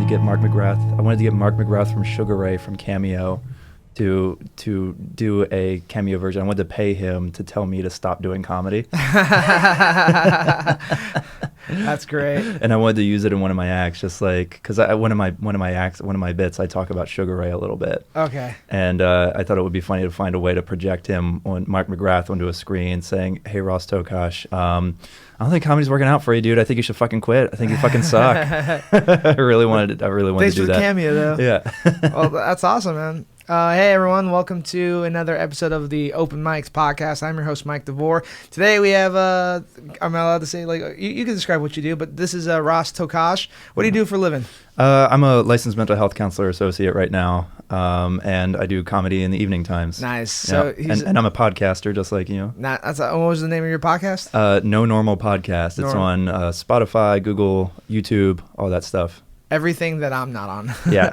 get Mark McGrath. I wanted to get Mark McGrath from Sugar Ray from Cameo to do a cameo version. I wanted to pay him to tell me to stop doing comedy. That's great. And I wanted to use it in one of my acts, just like because one of my bits, I talk about Sugar Ray a little bit. Okay. And I thought it would be funny to find a way to project him on Mark McGrath onto a screen, saying, "Hey, Ross Tokosch, I don't think comedy's working out for you, dude. I think you should fucking quit. I think you fucking suck." I really wanted to do that. Thanks for the cameo, though. Yeah. Well, that's awesome, man. Hey, everyone. Welcome to another episode of the Open Mics podcast. I'm your host, Mike DeVore. Today we have, I'm not allowed to say, like, you can describe what you do, but this is Ross Tokosch. What do you do for a living? I'm a licensed mental health counselor associate right now, and I do comedy in the evening times. Nice. So and I'm a podcaster, just like you. What was the name of your podcast? No Normal Podcast. It's on Spotify, Google, YouTube, all that stuff. Everything that I'm not on. Yeah.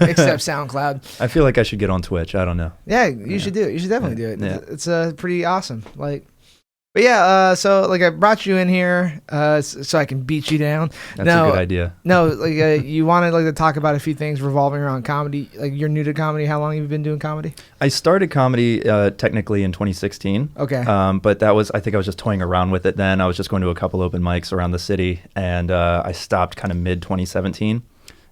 Except SoundCloud. I feel like I should get on Twitch. I don't know. Yeah, you should do it. You should definitely do it. Yeah. It's pretty awesome. But yeah, so I brought you in here so I can beat you down. That's a good idea. No, you wanted to talk about a few things revolving around comedy. You're new to comedy. How long have you been doing comedy? I started comedy technically in 2016. Okay. But I think I was just toying around with it then. I was just going to a couple open mics around the city, and I stopped kind of mid 2017.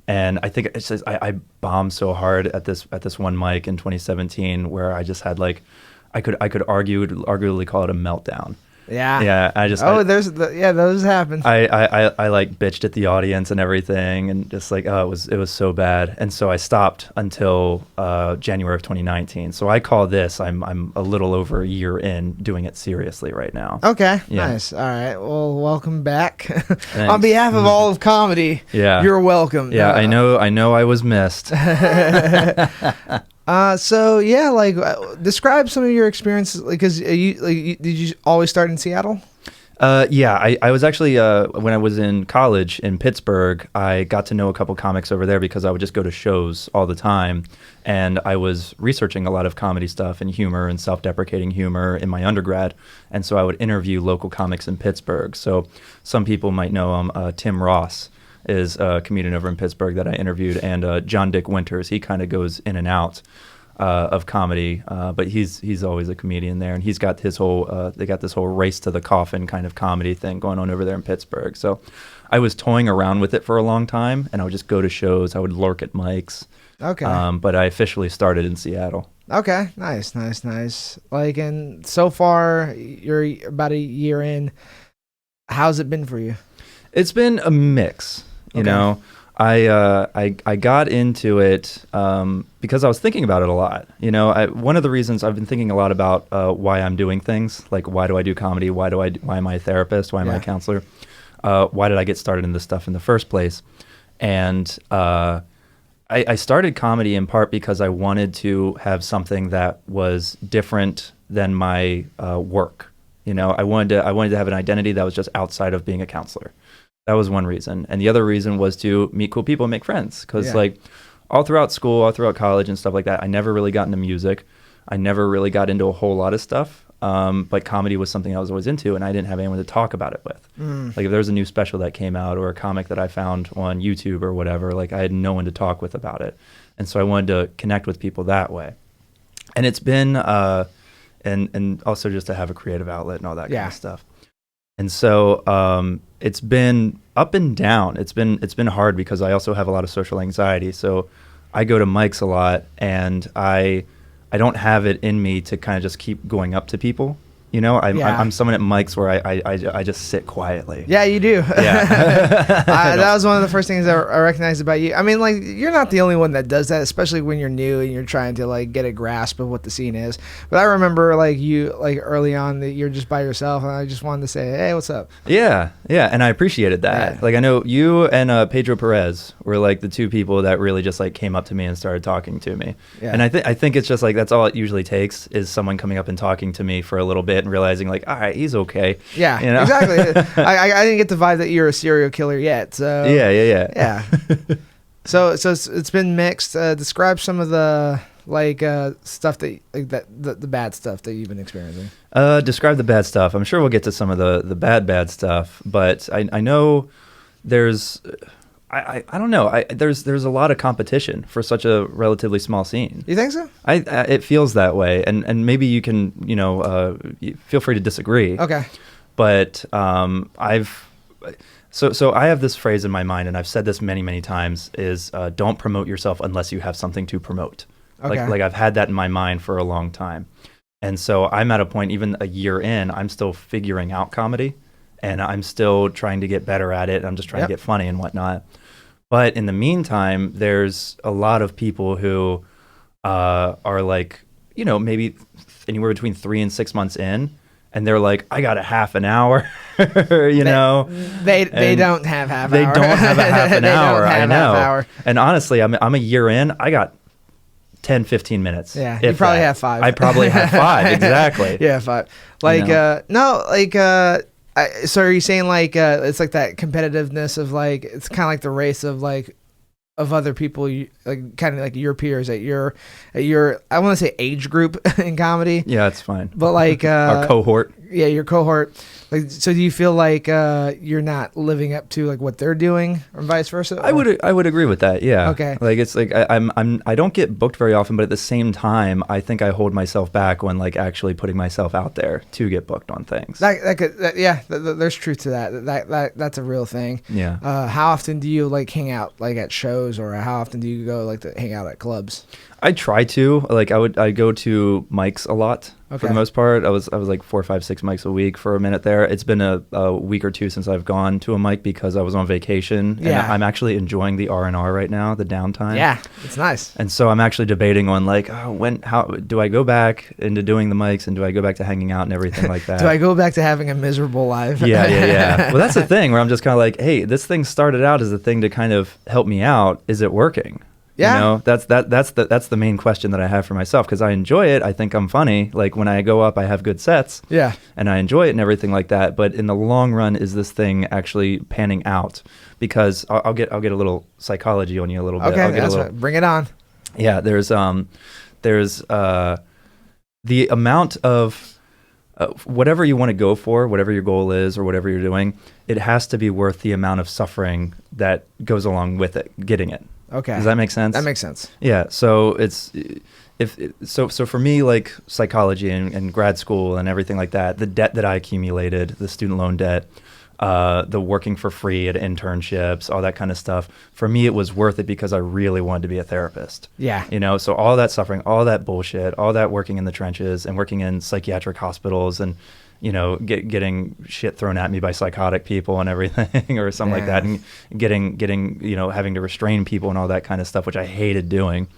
And I think it's just I bombed so hard at this one mic in 2017 where I just had I could arguably call it a meltdown. Yeah. Yeah. Those happen. I bitched at the audience and everything, and just it was so bad. And so I stopped until January of 2019. So I call this I'm a little over a year in doing it seriously right now. Okay. Yeah. Nice. All right. Well, welcome back. On behalf of all of comedy. Yeah. You're welcome. Yeah. I know I was missed. So yeah, describe some of your experiences. Because did you always start in Seattle? Yeah, I was actually when I was in college in Pittsburgh, I got to know a couple comics over there because I would just go to shows all the time, and I was researching a lot of comedy stuff and humor and self-deprecating humor in my undergrad, and so I would interview local comics in Pittsburgh. So some people might know him. Tim Ross is a comedian over in Pittsburgh that I interviewed, and John Dick Winters. He kind of goes in and out of comedy, but he's always a comedian there, and he's got his whole they got this whole race to the coffin kind of comedy thing going on over there in Pittsburgh. So I was toying around with it for a long time, and I would just go to shows. I would lurk at mics. Okay. But I officially started in Seattle. Okay. Nice. And so far you're about a year in. How's it been for you? It's been a mix. You know, I got into it because I was thinking about it a lot. You know, one of the reasons I've been thinking a lot about why I'm doing things, like why do I do comedy? Why am I a therapist? Why am I a counselor? Why did I get started in this stuff in the first place? And I started comedy in part because I wanted to have something that was different than my work. You know, I wanted to have an identity that was just outside of being a counselor. That was one reason. And the other reason was to meet cool people and make friends. Because all throughout school, all throughout college and stuff like that, I never really got into music. I never really got into a whole lot of stuff. But comedy was something I was always into, and I didn't have anyone to talk about it with. Like if there was a new special that came out or a comic that I found on YouTube or whatever, I had no one to talk with about it. And so I wanted to connect with people that way. And it's been, and also just to have a creative outlet and all that kind of stuff. And so it's been up and down. It's been hard because I also have a lot of social anxiety. So I go to mics a lot, and I don't have it in me to kind of just keep going up to people. You know, I'm someone at mics where I just sit quietly. Yeah, you do. Yeah. That was one of the first things I recognized about you. I mean, you're not the only one that does that, especially when you're new and you're trying to get a grasp of what the scene is. But I remember you early on that you're just by yourself, and I just wanted to say, hey, what's up? Yeah, and I appreciated that. Yeah. I know you and Pedro Perez were the two people that really just came up to me and started talking to me. Yeah. And I think it's just that's all it usually takes is someone coming up and talking to me for a little bit and realizing all right, he's okay. Yeah, you know? Exactly. I didn't get the vibe that you're a serial killer yet. So yeah. So it's been mixed. Describe some of the stuff that the bad stuff that you've been experiencing. Describe the bad stuff. I'm sure we'll get to some of the bad stuff, but I know I don't know. There's a lot of competition for such a relatively small scene. You think so? It feels that way, and maybe you can feel free to disagree. Okay. But so I have this phrase in my mind, and I've said this many times: is don't promote yourself unless you have something to promote. Okay. Like I've had that in my mind for a long time, and so I'm at a point, even a year in, I'm still figuring out comedy. And I'm still trying to get better at it. I'm just trying to get funny and whatnot. But in the meantime, there's a lot of people who are like, maybe anywhere between 3 and 6 months in. And they're like, I got a half an hour, They don't have half they hour. don't have a half an hour. I know. Half hour. And honestly, I'm a year in. I got 10, 15 minutes. Yeah, you probably have 5. I probably have 5, exactly. Yeah, 5. Like, so are you saying like it's like that competitiveness of like it's kind of like the race of like of other people, like kind of like your peers at your I want to say age group in comedy. Yeah, it's fine. But like our cohort. Yeah, your cohort. Like, so do you feel like you're not living up to like what they're doing, or vice versa? I would agree with that. Yeah. Okay. Like it's like I don't get booked very often, but at the same time, I think I hold myself back when like actually putting myself out there to get booked on things. There's truth to that. That's a real thing. Yeah. How often do you like hang out like at shows, or how often do you go like to hang out at clubs? I try to. Like I go to mics a lot. Okay. For the most part, I was like 4, 5, 6 mics a week for a minute there. It's been a week or two since I've gone to a mic because I was on vacation. Yeah. And I'm actually enjoying the R&R right now, the downtime. Yeah, it's nice. And so I'm actually debating on like, how do I go back into doing the mics, and do I go back to hanging out and everything like that? Do I go back to having a miserable life? Yeah. Well, that's the thing where I'm just kind of like, hey, this thing started out as a thing to kind of help me out. Is it working? Yeah. That's the main question that I have for myself, because I enjoy it. I think I'm funny. Like when I go up, I have good sets. Yeah. And I enjoy it and everything like that. But in the long run, is this thing actually panning out? Because I'll get a little psychology on you a little bit. Okay, right. Bring it on. Yeah. There's the amount of whatever you want to go for, whatever your goal is or whatever you're doing, it has to be worth the amount of suffering that goes along with it, getting it. Okay. Does that make sense? That makes sense. Yeah. So so for me, like psychology and grad school and everything like that, the debt that I accumulated, the student loan debt, the working for free at internships, all that kind of stuff, for me, it was worth it because I really wanted to be a therapist. Yeah. So all that suffering, all that bullshit, all that working in the trenches and working in psychiatric hospitals and, getting shit thrown at me by psychotic people and everything or something like that, and getting having to restrain people and all that kind of stuff, which I hated doing.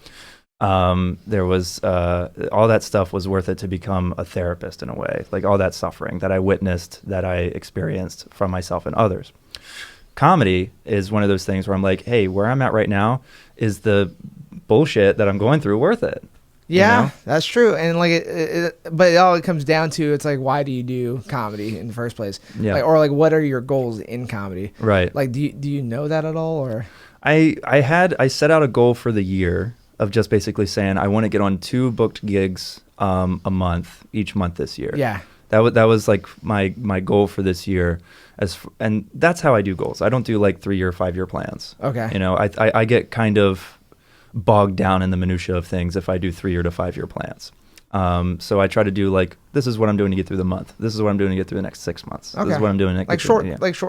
There was all that stuff was worth it to become a therapist in a way, like all that suffering that I witnessed, that I experienced from myself and others. Comedy is one of those things where I'm like, hey, where I'm at right now, is the bullshit that I'm going through worth it? Yeah, that's true. And like, but it all comes down to, it's like, why do you do comedy in the first place? Yeah. Like, or like, what are your goals in comedy? Right. Like, do you know that at all, or? I set out a goal for the year of just basically saying I want to get on 2 booked gigs a month, each month this year. Yeah. That was like my goal for this year, and that's how I do goals. I don't do like 3-year, 5-year plans. Okay. I get kind of bogged down in the minutia of things if I do 3-year to 5-year plans. So I try to do like, this is what I'm doing to get through the month. This is what I'm doing to get through the next 6 months. Okay. This is what I'm doing. Like short,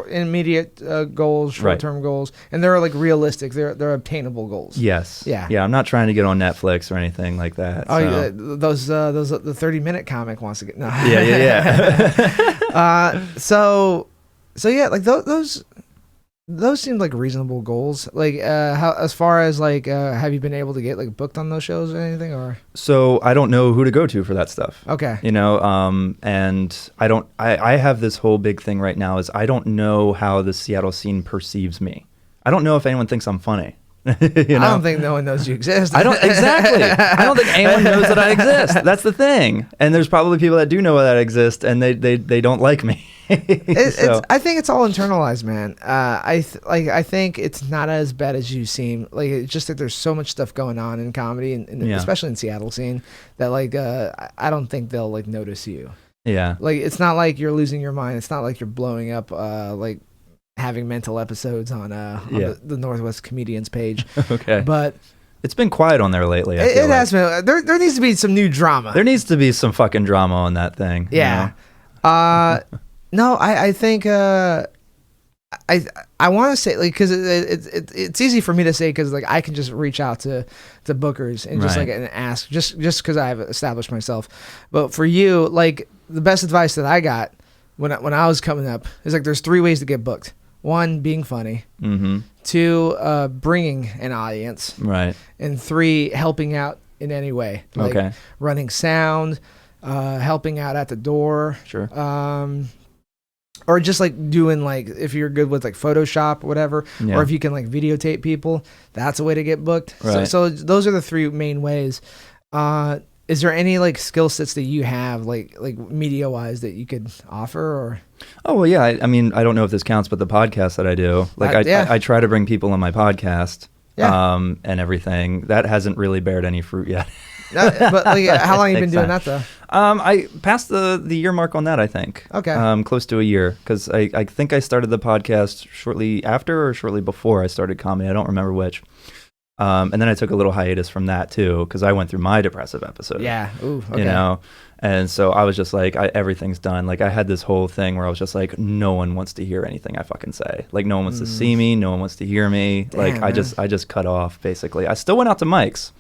immediate goals, short-term goals, and they're like realistic. They're obtainable goals. Yes. Yeah. Yeah. I'm not trying to get on Netflix or anything like that. Oh, so. yeah, those the 30-minute comic wants to get. No. Yeah. So yeah, like those seem like reasonable goals. Like, how, as far as like, have you been able to get like booked on those shows or anything, or? So I don't know who to go to for that stuff. Okay. And I have this whole big thing right now is I don't know how the Seattle scene perceives me. I don't know if anyone thinks I'm funny. I don't think no one knows you exist. Exactly. I don't think anyone knows that I exist. That's the thing. And there's probably people that do know that I exist, and they don't like me. I think it's all internalized, man. I think it's not as bad as you seem. Like, it's just that there's so much stuff going on in comedy, and especially in Seattle scene, that like I don't think they'll like notice you. Yeah. Like, it's not like you're losing your mind. It's not like you're blowing up. Like, having mental episodes on the Northwest Comedians page. Okay. But it's been quiet on there lately. It has been. There needs to be some new drama. There needs to be some fucking drama on that thing. Yeah. No, I think I want to say, like, because it's easy for me to say, because like I can just reach out to bookers and just Right. like and ask just because I've established myself. But for you, like, the best advice that I got when I was coming up is like there's 3 ways to get booked. 1, being funny. Mm-hmm. 2, bringing an audience. Right. And 3, helping out in any way. Like Okay. running sound, helping out at the door. Sure. Or just like doing, like, if you're good with like Photoshop or whatever, Yeah. or if you can like videotape people, that's a way to get booked. Right. So those are the 3 main ways. Is there any like skill sets that you have, like media wise, that you could offer? Or Oh, well, yeah. I mean, I don't know if this counts, but the podcast that I do, like, yeah. I try to bring people on my podcast, Yeah. and everything. That hasn't really bared any fruit yet. but like, how long have you been Takes doing time. that though? I passed the year mark on that, I think. Okay. Close to a year, because I think I started the podcast shortly after or shortly before I started comedy. I don't remember which. And then I took a little hiatus from that too, because I went through my depressive episode. Yeah. Ooh. Okay. You know, and so I was just like, everything's done. Like, I had this whole thing where I was just like, no one wants to hear anything I fucking say. Like, no one wants to see me. No one wants to hear me. Damn, like, I man. just cut off, basically. I still went out to mics,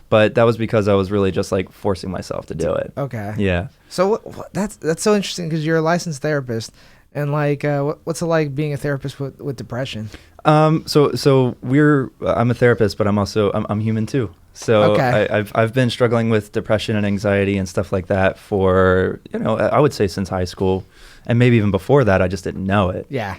but that was because I was really just like forcing myself to do it. Okay. Yeah. So that's so interesting, because you're a licensed therapist, and like, what's it like being a therapist with depression? So I'm a therapist, but I'm human too. So Okay. I've been struggling with depression and anxiety and stuff like that for, I would say since high school, and maybe even before that. I just didn't know it. Yeah.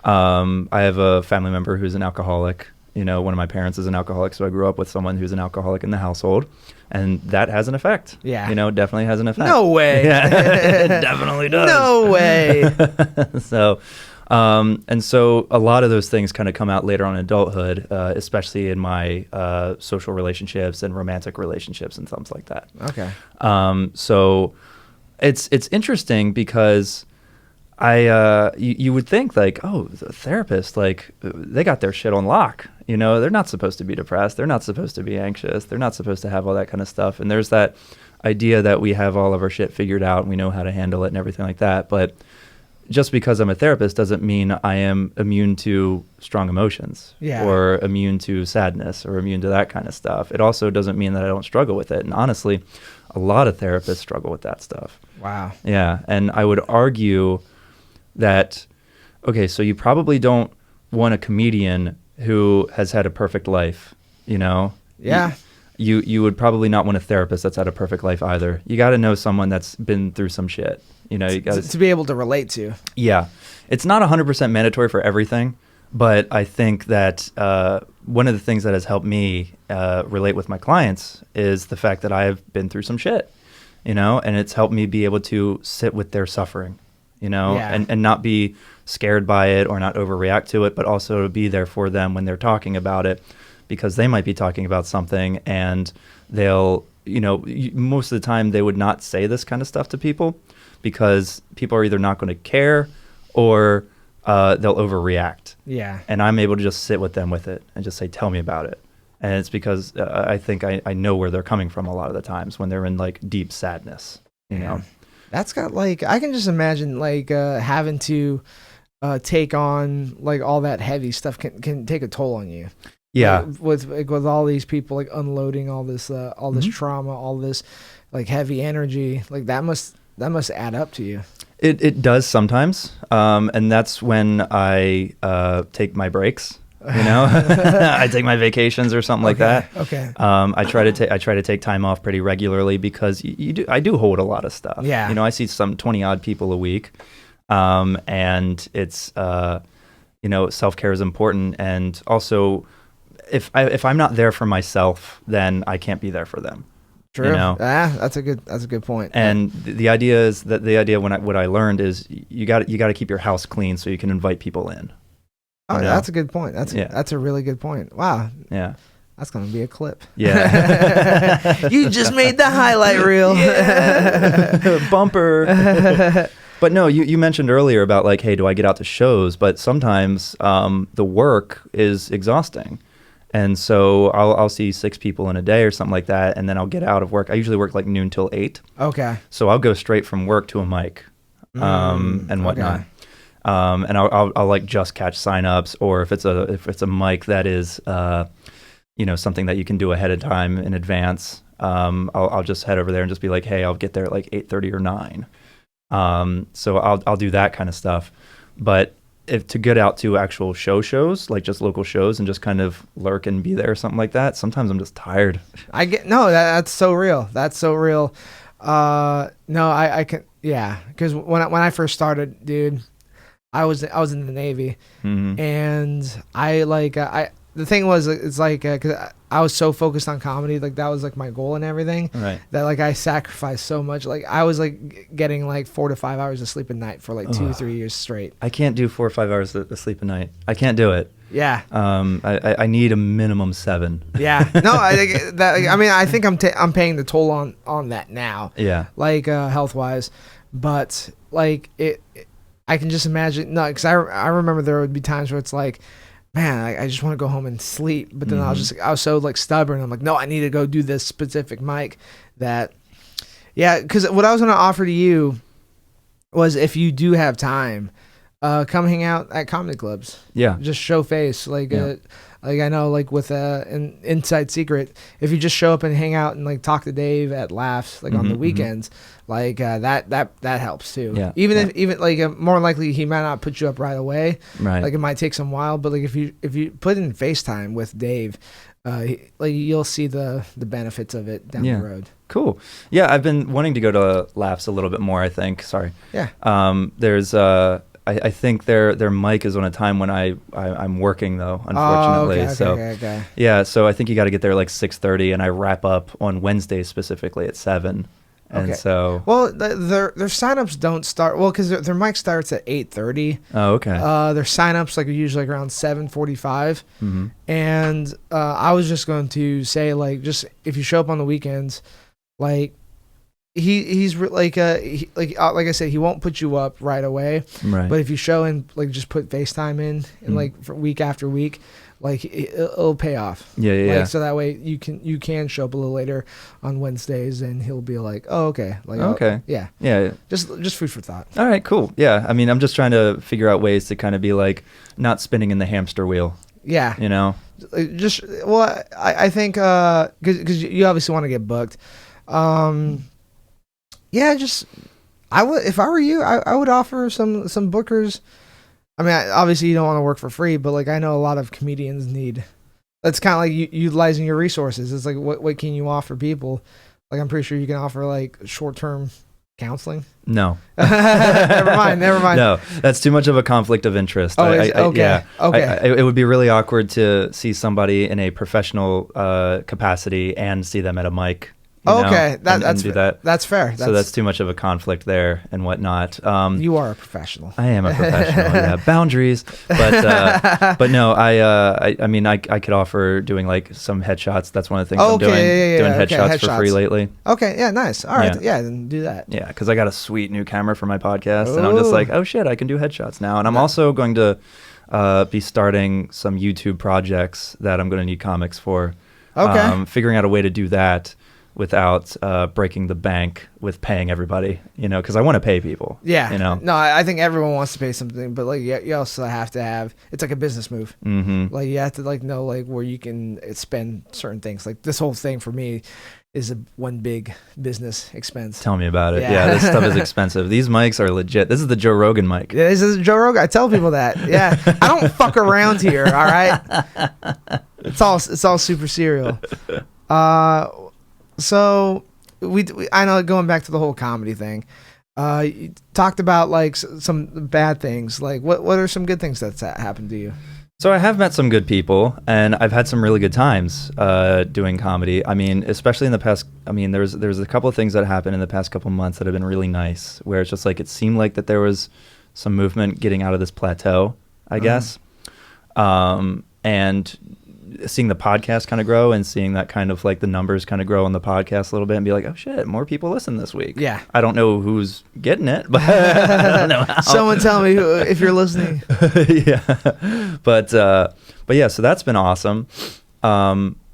I have a family member who's an alcoholic. One of my parents is an alcoholic, so I grew up with someone who's an alcoholic in the household, and that has an effect. Yeah. Definitely has an effect. No way. Yeah, it definitely does. No way. So, and so a lot of those things kind of come out later on in adulthood, especially in my social relationships and romantic relationships and things like that. Okay. So it's interesting because you would think like, oh, the therapist, like, they got their shit on lock. They're not supposed to be depressed. They're not supposed to be anxious. They're not supposed to have all that kind of stuff. And there's that idea that we have all of our shit figured out and we know how to handle it and everything like that. But just because I'm a therapist doesn't mean I am immune to strong emotions, Yeah. or immune to sadness, or immune to that kind of stuff. It also doesn't mean that I don't struggle with it. And honestly, a lot of therapists struggle with that stuff. Wow. Yeah. And I would argue that, okay, so you probably don't want a comedian who has had a perfect life, Yeah. You would probably not want a therapist that's had a perfect life either. You got to know someone that's been through some shit. You got To be able to relate to. Yeah. It's not 100% mandatory for everything, but I think that one of the things that has helped me relate with my clients is the fact that I've been through some shit, and it's helped me be able to sit with their suffering, Yeah. and not be scared by it or not overreact to it, but also to be there for them when they're talking about it, because they might be talking about something and they'll, most of the time they would not say this kind of stuff to people because people are either not going to care or they'll overreact. Yeah. And I'm able to just sit with them with it and just say, tell me about it. And it's because I think I know where they're coming from a lot of the times when they're in like deep sadness, Yeah. That's got like, I can just imagine like having to take on like all that heavy stuff can take a toll on you. Yeah. Like, with all these people like unloading all this trauma, all this like heavy energy, like that must add up to you. It does sometimes. And that's when I take my breaks. I take my vacations or something like that. Okay. I try to take time off pretty regularly because I do hold a lot of stuff. Yeah. I see some 20 odd people a week, and it's self-care is important, and also if I'm not there for myself, then I can't be there for them. True. That's a good point. And the idea is that what I learned is you got to keep your house clean so you can invite people in. Oh, that's a good point. That's a really good point. Wow. Yeah. That's going to be a clip. Yeah. You just made the highlight reel. Yeah. Bumper. But no, you mentioned earlier about like, hey, do I get out to shows? But sometimes the work is exhausting. And so I'll see 6 people in a day or something like that, and then I'll get out of work. I usually work like noon till 8. Okay. So I'll go straight from work to a mic and whatnot. Okay. And I'll like just catch signups, or if it's a mic that is something that you can do ahead of time in advance, I'll just head over there and just be like, hey, I'll get there at like 8:30 or 9. So I'll do that kind of stuff. But if to get out to actual shows, like just local shows, and just kind of lurk and be there or something like that, sometimes I'm just tired. That's so real. That's so real. No, I can, yeah, because when I first started, dude, I was in the Navy, and the thing was, it's like, because I was so focused on comedy, like that was like my goal and everything, right? That like I sacrificed so much. Like I was like getting like 4 to 5 hours of sleep a night for like 2-3 years straight. I can't do 4 or 5 hours of sleep a night. I can't do it. Yeah. I need a minimum 7. Yeah. No, I think I'm paying the toll on that now. Yeah. Like health wise, but like I can just imagine. No, because I remember there would be times where it's like, man, I just want to go home and sleep. But then I was so like stubborn. I'm like, no, I need to go do this specific mic. Yeah, because what I was going to offer to you was, if you do have time, come hang out at comedy clubs. Yeah, just show face. Like I know, like with an inside secret, if you just show up and hang out and like talk to Dave at Laughs, like on the weekends, like that helps too. Yeah. Even like more likely he might not put you up right away. Right. Like it might take some while, but like if you put in FaceTime with Dave, like you'll see the benefits of it down the road. Cool. Yeah, I've been wanting to go to Laughs a little bit more, I think. Sorry. Yeah. There's I think their mic is on a time when I'm working though, unfortunately. Okay. Yeah, so I think you got to get there like 6:30, and I wrap up on Wednesdays specifically at 7. And so their signups don't start because their mic starts at 8:30. Oh, okay. Their signups like are usually like around 7:45. And I was just going to say, like, just if you show up on the weekends, like he's like I said, he won't put you up right away. Right. But if you show and like just put FaceTime in and like for week after week, like it'll pay off. Yeah. So that way you can show up a little later on Wednesdays, and he'll be like, oh, okay. Like, okay. Yeah. Just food for thought. All right, cool. Yeah. I mean, I'm just trying to figure out ways to kind of be like not spinning in the hamster wheel. Yeah. You know? I think, cause you obviously want to get booked. Yeah, I would, if I were you, I would offer some bookers. I mean, obviously you don't want to work for free, but like I know a lot of comedians need. That's kind of like utilizing your resources. It's like what can you offer people? Like I'm pretty sure you can offer like short-term counseling. No. Never mind. No, that's too much of a conflict of interest. Okay. Yeah. Okay. It would be really awkward to see somebody in a professional capacity and see them at a mic. Okay, that's do that. That's fair. So that's too much of a conflict there and whatnot. You are a professional. I am a professional. Yeah, boundaries. But no, I mean, I could offer doing like some headshots. That's one of the things I'm doing. Doing headshots for free lately. Okay, yeah, nice. All right, yeah, then do that. Yeah, because I got a sweet new camera for my podcast, and I'm just like, oh shit, I can do headshots now. And I'm also going to be starting some YouTube projects that I'm going to need comics for. Okay. Figuring out a way to do that without breaking the bank with paying everybody, because I want to pay people. Yeah. No, I think everyone wants to pay something, but like you also have to have, it's like a business move. Like you have to like know like where you can spend certain things. Like this whole thing for me is one big business expense. Tell me about it. Yeah, this stuff is expensive. These mics are legit. This is the Joe Rogan mic. Yeah, this is Joe Rogan. I tell people that. Yeah, I don't fuck around here. All right. It's all super serial. So I know, going back to the whole comedy thing, you talked about like some bad things. Like what are some good things that's happened to you? So I have met some good people, and I've had some really good times doing comedy. I mean, especially in the past. I mean, there's a couple of things that happened in the past couple of months that have been really nice, where it's just like it seemed like that there was some movement getting out of this plateau, I guess. And seeing the podcast kind of grow and seeing that kind of like the numbers kind of grow on the podcast a little bit and be like, oh shit, more people listen this week. Yeah. I don't know who's getting it, but I don't know how. Someone tell me if you're listening. Yeah. But yeah, so that's been awesome.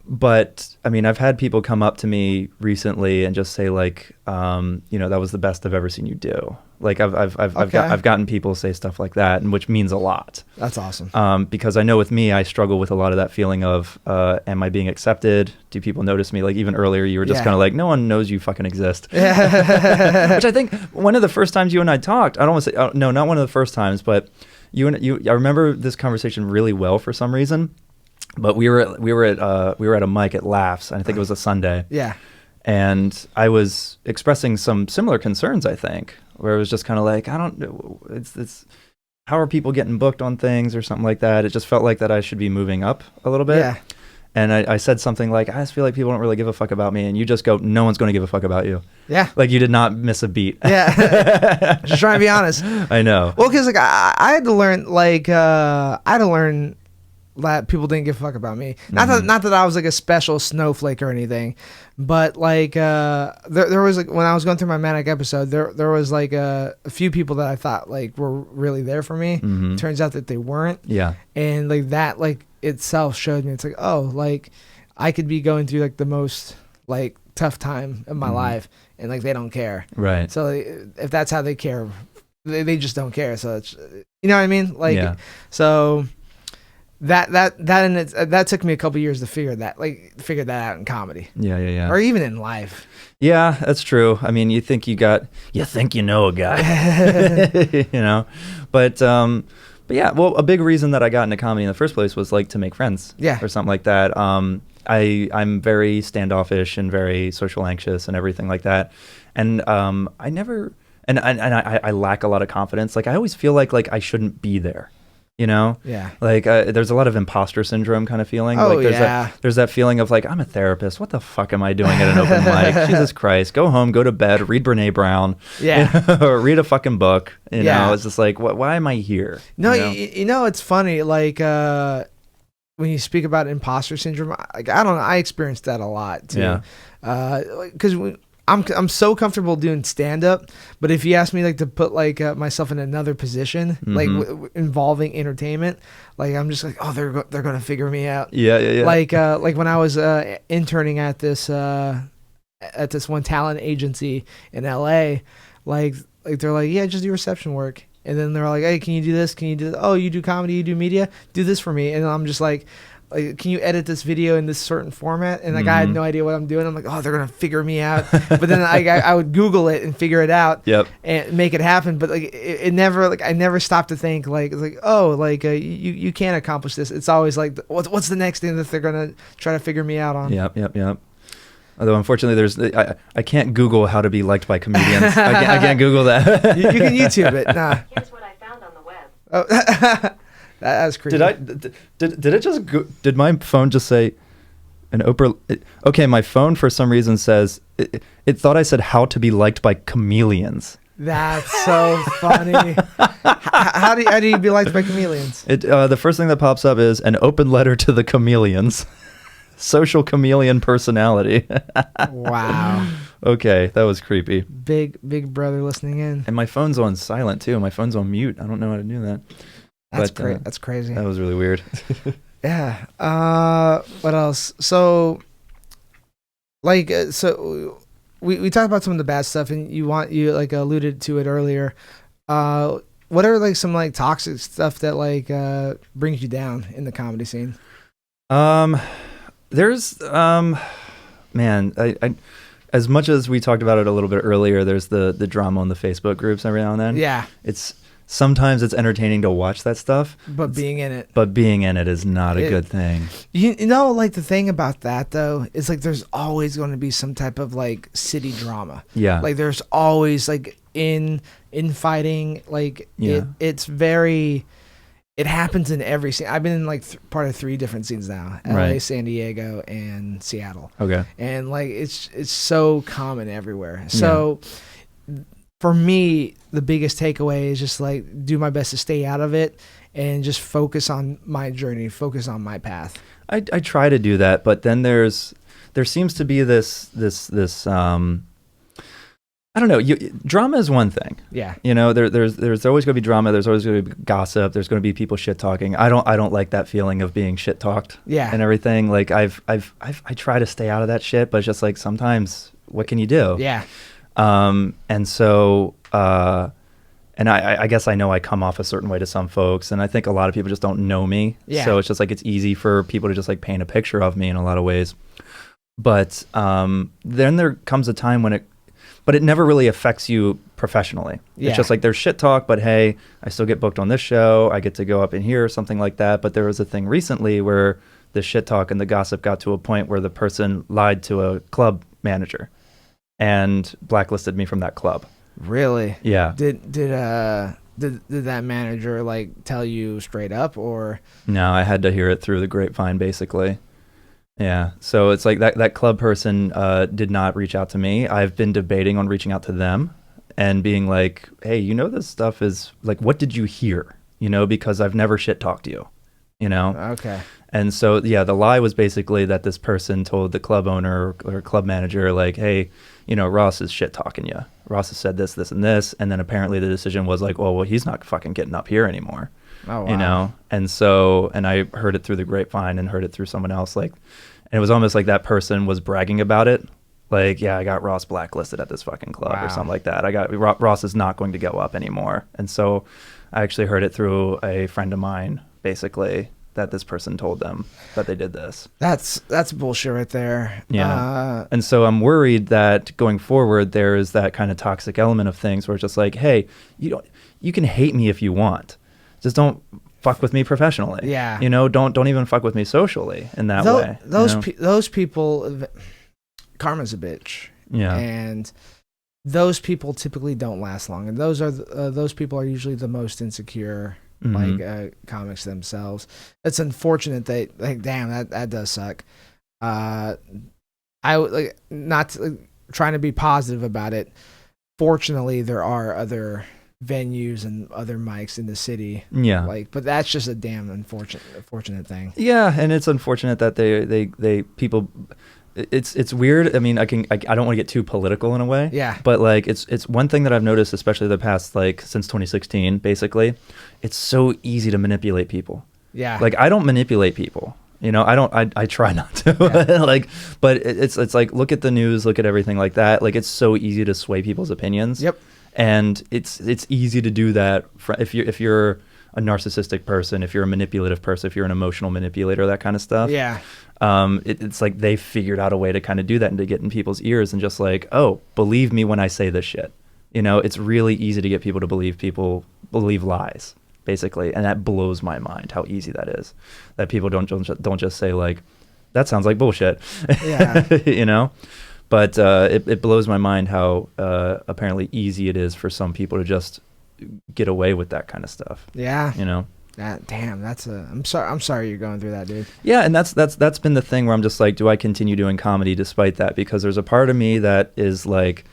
But I mean, I've had people come up to me recently and just say like, that was the best I've ever seen you do. Like I've gotten people say stuff like that, and which means a lot. That's awesome. Because I know with me, I struggle with a lot of that feeling of, am I being accepted? Do people notice me? Like even earlier, you were just kind of like, no one knows you fucking exist. Which I think one of the first times you and I talked, I don't want to say, no, not one of the first times, but I remember this conversation really well for some reason. But we were at a mic at Laughs, and I think it was a Sunday. Yeah. And I was expressing some similar concerns, I think, where it was just kind of like, I don't know, it's how are people getting booked on things or something like that? It just felt like that I should be moving up a little bit. Yeah. And I said something like, I just feel like people don't really give a fuck about me. And you just go, no one's going to give a fuck about you. Yeah. Like you did not miss a beat. Yeah. Just trying to be honest. I know. Well, because like I had to learn that people didn't give a fuck about me. Not that I was like a special snowflake or anything, but like there was like when I was going through my manic episode, there was like a few people that I thought like were really there for me. Turns out that they weren't. Yeah. And like that like itself showed me it's like, oh, like I could be going through like the most like tough time of my life and like they don't care. Right. So like, if that's how they care, they just don't care. So it's, you know what I mean? Like so that took me a couple years to figure that out in comedy. Yeah. Or even in life. Yeah, that's true. I mean, you think you know a guy, but yeah. Well, a big reason that I got into comedy in the first place was like to make friends, or something like that. I'm very standoffish and very social anxious and everything like that, and I never and I lack a lot of confidence. Like I always feel like I shouldn't be there. Yeah. Like there's a lot of imposter syndrome kind of feeling. Oh, like there's that feeling of like, I'm a therapist. What the fuck am I doing at an open mic? Jesus Christ. Go home, go to bed, read Brene Brown. Yeah. Or read a fucking book. It's just like, why am I here? No, it's funny. Like when you speak about imposter syndrome, like I don't know, I experienced that a lot too. Yeah. Because I'm so comfortable doing stand up, but if you ask me like to put like myself in another position, like involving entertainment, like I'm just like, oh, they're gonna figure me out. Yeah. Like when I was interning at this one talent agency in LA, like they're like, yeah, just do reception work. And then they're like, hey, can you do this? Can you do this? Oh, you do comedy, you do media? Do this for me. And I'm just like, can you edit this video in this certain format? And like I had no idea what I'm doing. I'm like, oh, they're gonna figure me out. But then I would Google it and figure it out. Yep. And make it happen. But like it never, like I never stopped to think like you can't accomplish this. It's always like what's the next thing that they're gonna try to figure me out on? Yep. Although unfortunately, I can't Google how to be liked by comedians. I can't Google that. You can YouTube it. Nah. Here's what I found on the web. Oh. That's crazy. Did my phone just say an Oprah? Okay, my phone for some reason says it thought I said how to be liked by chameleons. That's so funny. How do you be liked by chameleons? The first thing that pops up is an open letter to the chameleons. Social chameleon personality. Wow. Okay, that was creepy. Big brother listening in. And my phone's on silent too. My phone's on mute. I don't know how to do that. That's great. That's crazy. That was really weird. Yeah. What else? So, like, we talked about some of the bad stuff, and you like alluded to it earlier. What are like some like toxic stuff that like brings you down in the comedy scene? There's man, I as much as we talked about it a little bit earlier, there's the drama on the Facebook groups every now and then. Yeah. Sometimes it's entertaining to watch that stuff. But being in it is not a good thing. You know, like the thing about that though, is like there's always going to be some type of like city drama. Yeah. Like there's always like infighting, like it happens in every scene. I've been in like part of 3 different scenes now: LA, San Diego, and Seattle. Okay. And like it's so common everywhere. So for me, the biggest takeaway is just like do my best to stay out of it and just focus on my journey, focus on my path. I try to do that, but then there seems to be this I don't know. Drama is one thing. Yeah. There's always going to be drama. There's always going to be gossip. There's going to be people shit talking. I don't like that feeling of being shit talked. Yeah. And everything. Like I try to stay out of that shit, but it's just like sometimes what can you do? Yeah. And so and I guess I know I come off a certain way to some folks, and I think a lot of people just don't know me. Yeah. So it's just like it's easy for people to just like paint a picture of me in a lot of ways. But then there comes a time when it never really affects you professionally. Yeah. It's just like there's shit talk, but hey, I still get booked on this show. I get to go up in here or something like that. But there was a thing recently where the shit talk and the gossip got to a point where the person lied to a club manager and blacklisted me from that club. Really? Yeah. Did that manager like tell you straight up, or? No, I had to hear it through the grapevine, basically. Yeah. So it's like that club person did not reach out to me. I've been debating on reaching out to them and being like, hey, this stuff is like, what did you hear? Because I've never shit talked you, Okay. And so, yeah, the lie was basically that this person told the club owner or club manager, like, hey, Ross is shit talking you. Ross has said this, this, and this. And then apparently the decision was like, well, he's not fucking getting up here anymore. Oh, wow. And so, and I heard it through the grapevine and heard it through someone else. Like, and it was almost like that person was bragging about it. Like, yeah, I got Ross blacklisted at this fucking club or something like that. Ross is not going to go up anymore. And so I actually heard it through a friend of mine, basically, that this person told them that they did this. That's bullshit right there. Yeah. And so I'm worried that going forward, there is that kind of toxic element of things where it's just like, hey, you can hate me if you want. Just don't fuck with me professionally. Yeah. Don't even fuck with me socially in that way. Those people, karma's a bitch. Yeah. And those people typically don't last long. And those people are usually the most insecure, comics themselves. It's unfortunate that, like, damn, that does suck. I would not trying to be positive about it. Fortunately, there are other venues and other mics in the city. Yeah. But that's just a damn unfortunate thing. Yeah, and it's unfortunate that they people. It's weird. I mean, I don't want to get too political in a way. Yeah. But like, it's one thing that I've noticed, especially the past since 2016, basically, it's so easy to manipulate people. Yeah. Like, I don't manipulate people. I try not to. Yeah. But it's like, look at the news, look at everything like that. Like, it's so easy to sway people's opinions. Yep. And it's easy to do that if you're a narcissistic person, if you're a manipulative person, if you're an emotional manipulator, that kind of stuff. Yeah. It's like they figured out a way to kind of do that and to get in people's ears and just like, oh, believe me when I say this shit. It's really easy to get people to believe lies, basically, and that blows my mind how easy that is. That people don't just say like, that sounds like bullshit. Yeah. But it blows my mind how apparently easy it is for some people to just get away with that kind of stuff. Yeah. Damn, I'm sorry you're going through that, dude. Yeah, and that's been the thing where I'm just like, do I continue doing comedy despite that? Because there's a part of me that is like,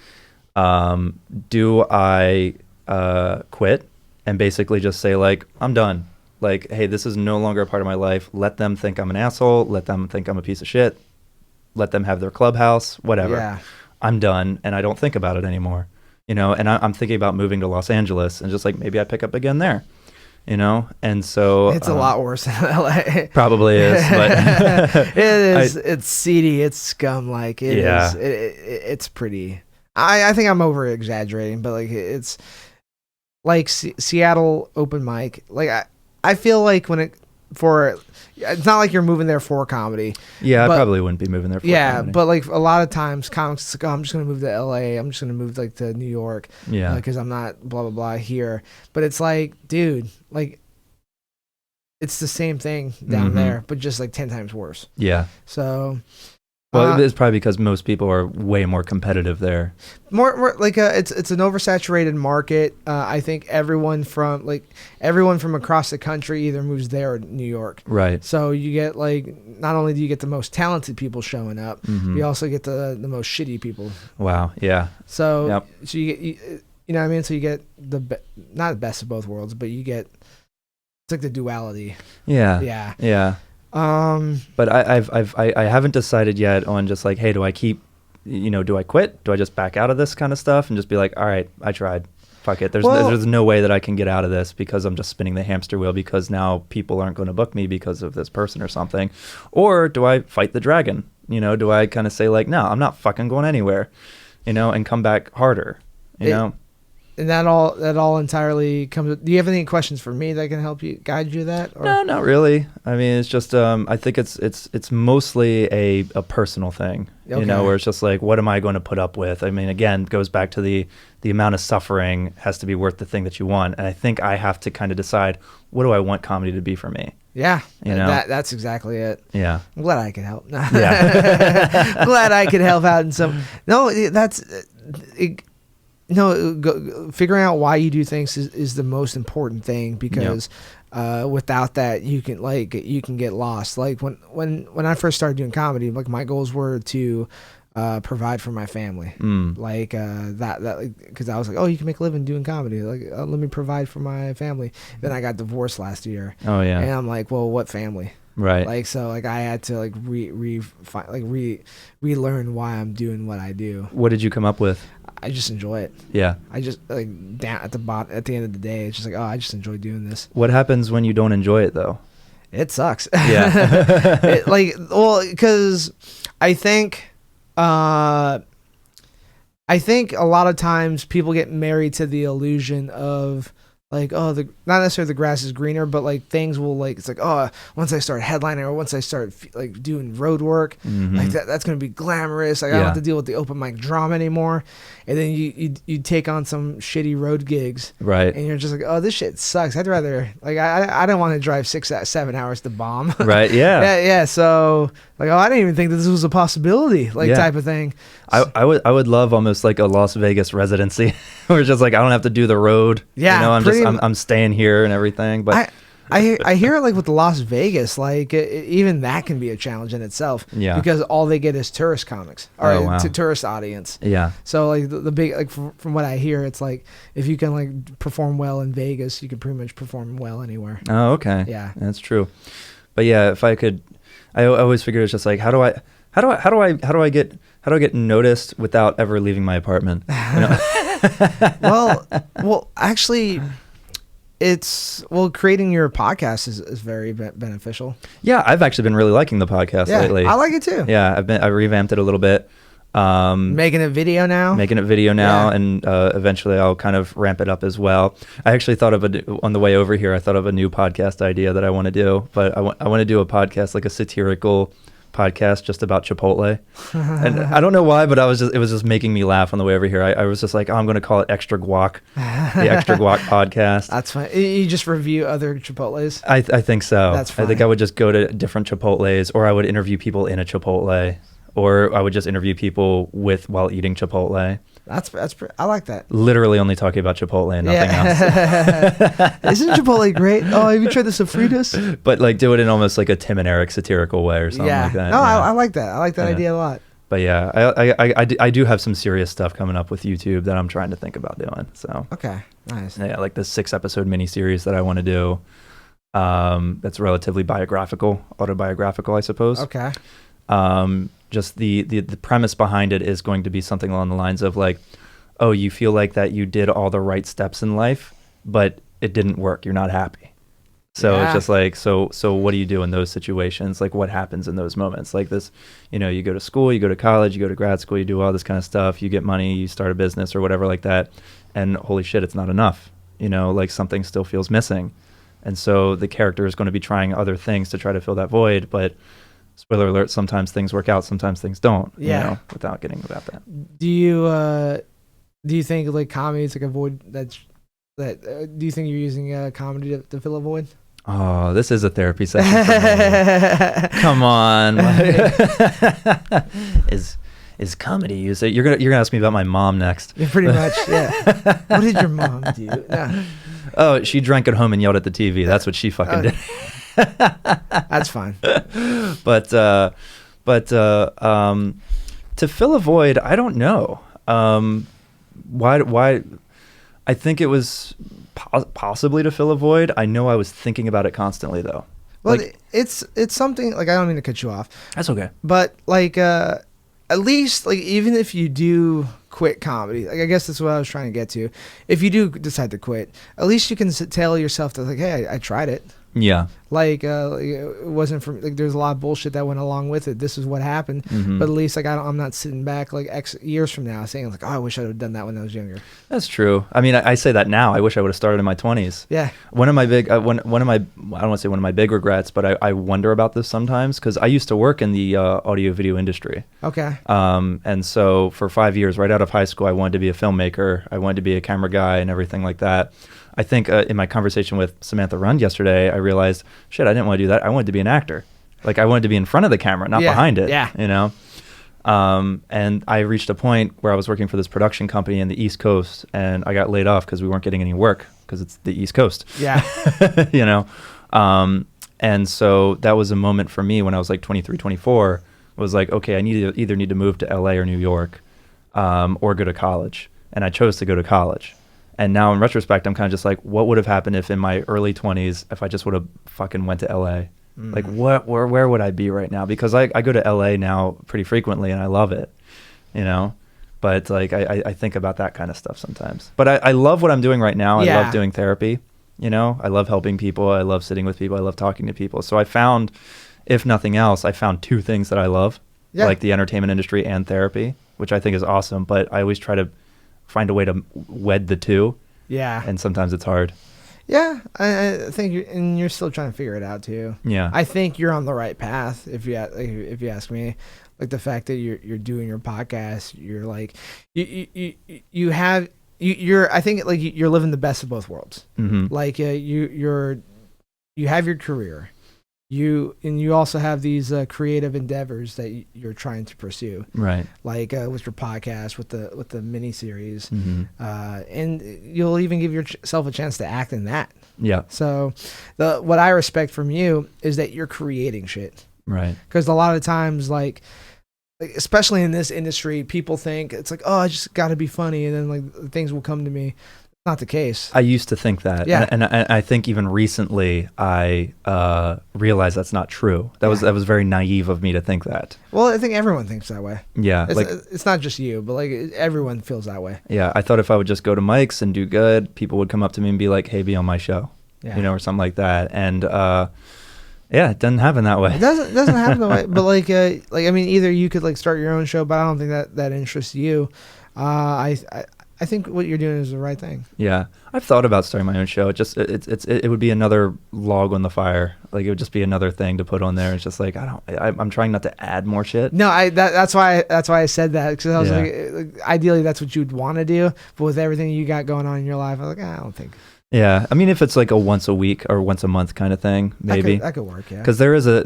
do I quit and basically just say like, I'm done. Like, hey, this is no longer a part of my life. Let them think I'm an asshole. Let them think I'm a piece of shit. Let them have their clubhouse, whatever. Yeah. I'm done, and I don't think about it anymore. And I'm thinking about moving to Los Angeles and just like, maybe I pick up again there. And so it's a lot worse than LA. Probably is, but it is. It's seedy. It's scum. Like it is. It's pretty. I think I'm over exaggerating, but like it's like Seattle open mic. Like I feel like it's not like you're moving there for comedy. Yeah, I probably wouldn't be moving there for comedy. But like a lot of times comics like, oh, I'm just going to move to LA. I'm just going to move like to New York. Yeah. Because I'm not blah, blah, blah here. But it's like, dude, like it's the same thing down there, but just like 10 times worse. Yeah. So. Well, it's probably because most people are way more competitive there. More like it's an oversaturated market. I think everyone from across the country either moves there or New York. Right. So you get like, not only do you get the most talented people showing up, you also get the most shitty people. Wow. Yeah. So so you get you know what I mean. So you get not the best of both worlds, but you get. like the duality. Yeah. But I haven't decided yet on just like, hey, do I keep, do I quit? Do I just back out of this kind of stuff and just be like, all right, I tried. Fuck it. There's no way that I can get out of this because I'm just spinning the hamster wheel because now people aren't going to book me because of this person or something. Or do I fight the dragon? Do I kind of say like, no, I'm not fucking going anywhere, and come back harder, know? And that all entirely comes. Do you have any questions for me that can help you guide you that? Or? No, not really. I mean, it's just I think it's mostly a personal thing, where it's just like, what am I going to put up with? I mean, again, it goes back to the amount of suffering has to be worth the thing that you want, and I think I have to kind of decide, what do I want comedy to be for me? Yeah, that's exactly it. Yeah, I'm glad I could help. Yeah, glad I could help out in some. No, that's. Figuring out why you do things is the most important thing because without that you can get lost. Like when I first started doing comedy, like my goals were to provide for my family. Like that because I was like, oh, you can make a living doing comedy. Like let me provide for my family. Then I got divorced last year. Oh yeah. And I'm like, well, what family? Right. Like so like I had to like relearn why I'm doing what I do. What did you come up with? I just enjoy it. Yeah. I just like down at the end of the day, it's just like, oh, I just enjoy doing this. What happens when you don't enjoy it though? It sucks. Yeah. Because I think a lot of times people get married to the illusion of like, oh, not necessarily the grass is greener, but like things will like, it's like, oh, once I start headlining or once I start like doing road work, like that's going to be glamorous. Like I don't have to deal with the open mic drama anymore. And then you take on some shitty road gigs. Right. And you're just like, oh, this shit sucks. I'd rather, like, I don't want to drive 7 hours to bomb. Right. Yeah. Yeah. So like, oh, I didn't even think that this was a possibility, like type of thing. I would love almost like a Las Vegas residency where it's just like I don't have to do the road. Yeah, I'm staying here and everything. But I hear it like with Las Vegas, like even that can be a challenge in itself. Yeah, because all they get is tourist comics or to tourist audience. Yeah. So like the big like from what I hear, it's like if you can like perform well in Vegas, you can pretty much perform well anywhere. Oh, okay. Yeah, that's true. But yeah, if I could, I always figure it's just like how do I get noticed without ever leaving my apartment? Well, actually, creating your podcast is very beneficial. Yeah, I've actually been really liking the podcast lately. I like it too. Yeah, I revamped it a little bit. Making a video now, and eventually I'll kind of ramp it up as well. I actually thought of on the way over here, I thought of a new podcast idea that I want to do, but I want to do a podcast, like a satirical podcast just about Chipotle. And I don't know why, but it was just making me laugh on the way over here. I was just like, oh, I'm going to call it Extra Guac, the Extra Guac podcast. That's fine. You just review other Chipotles? I think so. That's fine. I think I would just go to different Chipotles, or I would interview people in a Chipotle, or I would just interview people while eating Chipotle. I like that. Literally only talking about Chipotle and nothing else. Isn't Chipotle great? Oh, have you tried the sofritas? But like do it in almost like a Tim and Eric satirical way or something like that. No, I like that. I like that idea a lot. But yeah, I do have some serious stuff coming up with YouTube that I'm trying to think about doing. So okay, nice. Yeah, like the 6-episode miniseries that I want to do. That's relatively autobiographical, I suppose. Okay. Just the premise behind it is going to be something along the lines of like, oh, you feel like that you did all the right steps in life, but it didn't work. You're not happy. So it's just like, so what do you do in those situations? Like what happens in those moments? Like this, you go to school, you go to college, you go to grad school, you do all this kind of stuff, you get money, you start a business or whatever like that. And holy shit, it's not enough. Like something still feels missing. And so the character is going to be trying other things to try to fill that void, but spoiler alert, sometimes things work out, sometimes things don't, without getting about that. Do you think like comedy is like a void do you think you're using comedy to fill a void? Oh, this is a therapy session for me. Come on. Is comedy used? You're gonna ask me about my mom next. Yeah, pretty much, yeah. What did your mom do? Yeah. Oh, she drank at home and yelled at the TV. That's what she fucking did. That's fine. But to fill a void, I don't know. Why? I think it was possibly to fill a void. I know I was thinking about it constantly though. Well, like, it's something like, I don't mean to cut you off. That's okay. But like at least like even if you do quit comedy, like I guess that's what I was trying to get to. If you do decide to quit, at least you can tell yourself that like, hey, I tried it. Yeah. Like it wasn't for like there's a lot of bullshit that went along with it. This is what happened. Mm-hmm. But at least like I'm not sitting back like X years from now saying like, oh, I wish I would have done that when I was younger. That's true. I mean, I say that now. I wish I would have started in my 20s. Yeah. One of my big I don't want to say one of my big regrets, but I wonder about this sometimes because I used to work in the audio video industry. Okay. And so for 5 years, right out of high school, I wanted to be a filmmaker. I wanted to be a camera guy and everything like that. I think in my conversation with Samantha Rund yesterday, I realized, shit, I didn't want to do that. I wanted to be an actor. Like I wanted to be in front of the camera, not behind it. Yeah. You know? And I reached a point where I was working for this production company in the East Coast, and I got laid off because we weren't getting any work because it's the East Coast. Yeah. You know? And so that was a moment for me when I was like 23, 24. I was like, okay, I either need to move to LA or New York or go to college. And I chose to go to college. And now in retrospect, I'm kind of just like, what would have happened if in my early 20s, if I just would have fucking went to LA? Like where would I be right now? Because I go to LA now pretty frequently and I love it, you know? But like, I think about that kind of stuff sometimes. But I love what I'm doing right now. I love doing therapy, you know? I love helping people. I love sitting with people. I love talking to people. So I found, if nothing else, I found two things that I love, like the entertainment industry and therapy, which I think is awesome. But I always try to find a way to wed the two. Yeah. And sometimes it's hard. Yeah, I think you're still trying to figure it out too. Yeah. I think you're on the right path if you ask me. Like the fact that you're doing your podcast, you're like you're I think like you're living the best of both worlds. Mm-hmm. Like you have your career. You also have these creative endeavors that you're trying to pursue, right? Like with your podcast, with the mini series, and you'll even give yourself a chance to act in that. Yeah. So, what I respect from you is that you're creating shit, right? Because a lot of times, like especially in this industry, people think it's like, oh, I just got to be funny, and then like things will come to me. Not the case. I used to think that, and I think even recently I realized that's not true. That was very naive of me to think that. Well, I think everyone thinks that way. Yeah, it's not just you, but like everyone feels that way. Yeah, I thought if I would just go to mics and do good, people would come up to me and be like, "Hey, be on my show," you know, or something like that. And it doesn't happen that way. It doesn't happen that way. But like I mean, either you could like start your own show, but I don't think that interests you. I think what you're doing is the right thing. Yeah, I've thought about starting my own show. It would be another log on the fire. Like it would just be another thing to put on there. It's just like I'm trying not to add more shit. No, that's why I said that, because I was like, ideally that's what you'd want to do, but with everything you got going on in your life, I was like, I don't think. Yeah, I mean, if it's like a once a week or once a month kind of thing, maybe that could work. Yeah, because there is I